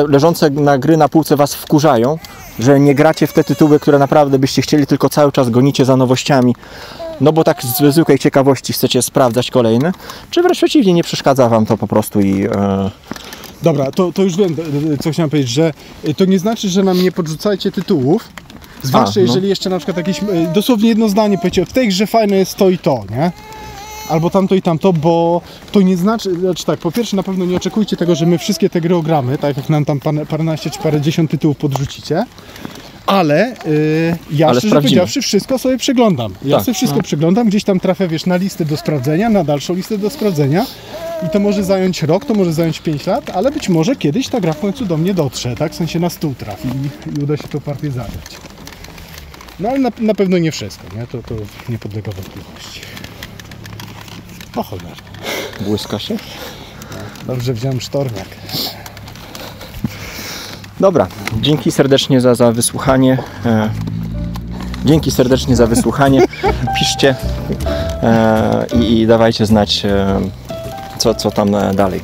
leżące na gry na półce was wkurzają, że nie gracie w te tytuły, które naprawdę byście chcieli, tylko cały czas gonicie za nowościami, no bo tak z zwykłej ciekawości chcecie sprawdzać kolejne, czy wręcz przeciwnie, nie przeszkadza wam to po prostu i... Dobra, to już wiem, co chciałem powiedzieć, że to nie znaczy, że nam nie podrzucajcie tytułów, zwłaszcza jeżeli jeszcze na przykład jakieś, dosłownie jedno zdanie powiecie, w tej grze fajne jest to i to, nie? Albo tamto i tamto, bo to nie znaczy, tak, po pierwsze na pewno nie oczekujcie tego, że my wszystkie te gry ogramy, tak jak nam tam paręnaście czy parędziesiąt tytułów podrzucicie, ale ja szczerze powiedziawszy wszystko sobie przeglądam. Ja sobie wszystko przeglądam, gdzieś tam trafię, wiesz, na listę do sprawdzenia, na dalszą listę do sprawdzenia i to może zająć rok, to może zająć 5 lat, ale być może kiedyś ta gra w końcu do mnie dotrze, tak? W sensie na stół trafi i uda się tą partię zagrać. No ale na pewno nie wszystko, nie? To nie podlega wątpliwości. O cholera. Błyska się? Dobrze, wziąłem sztormiak. Dobra, dzięki serdecznie za wysłuchanie. Dzięki serdecznie za wysłuchanie. Piszcie i dawajcie znać, co tam dalej.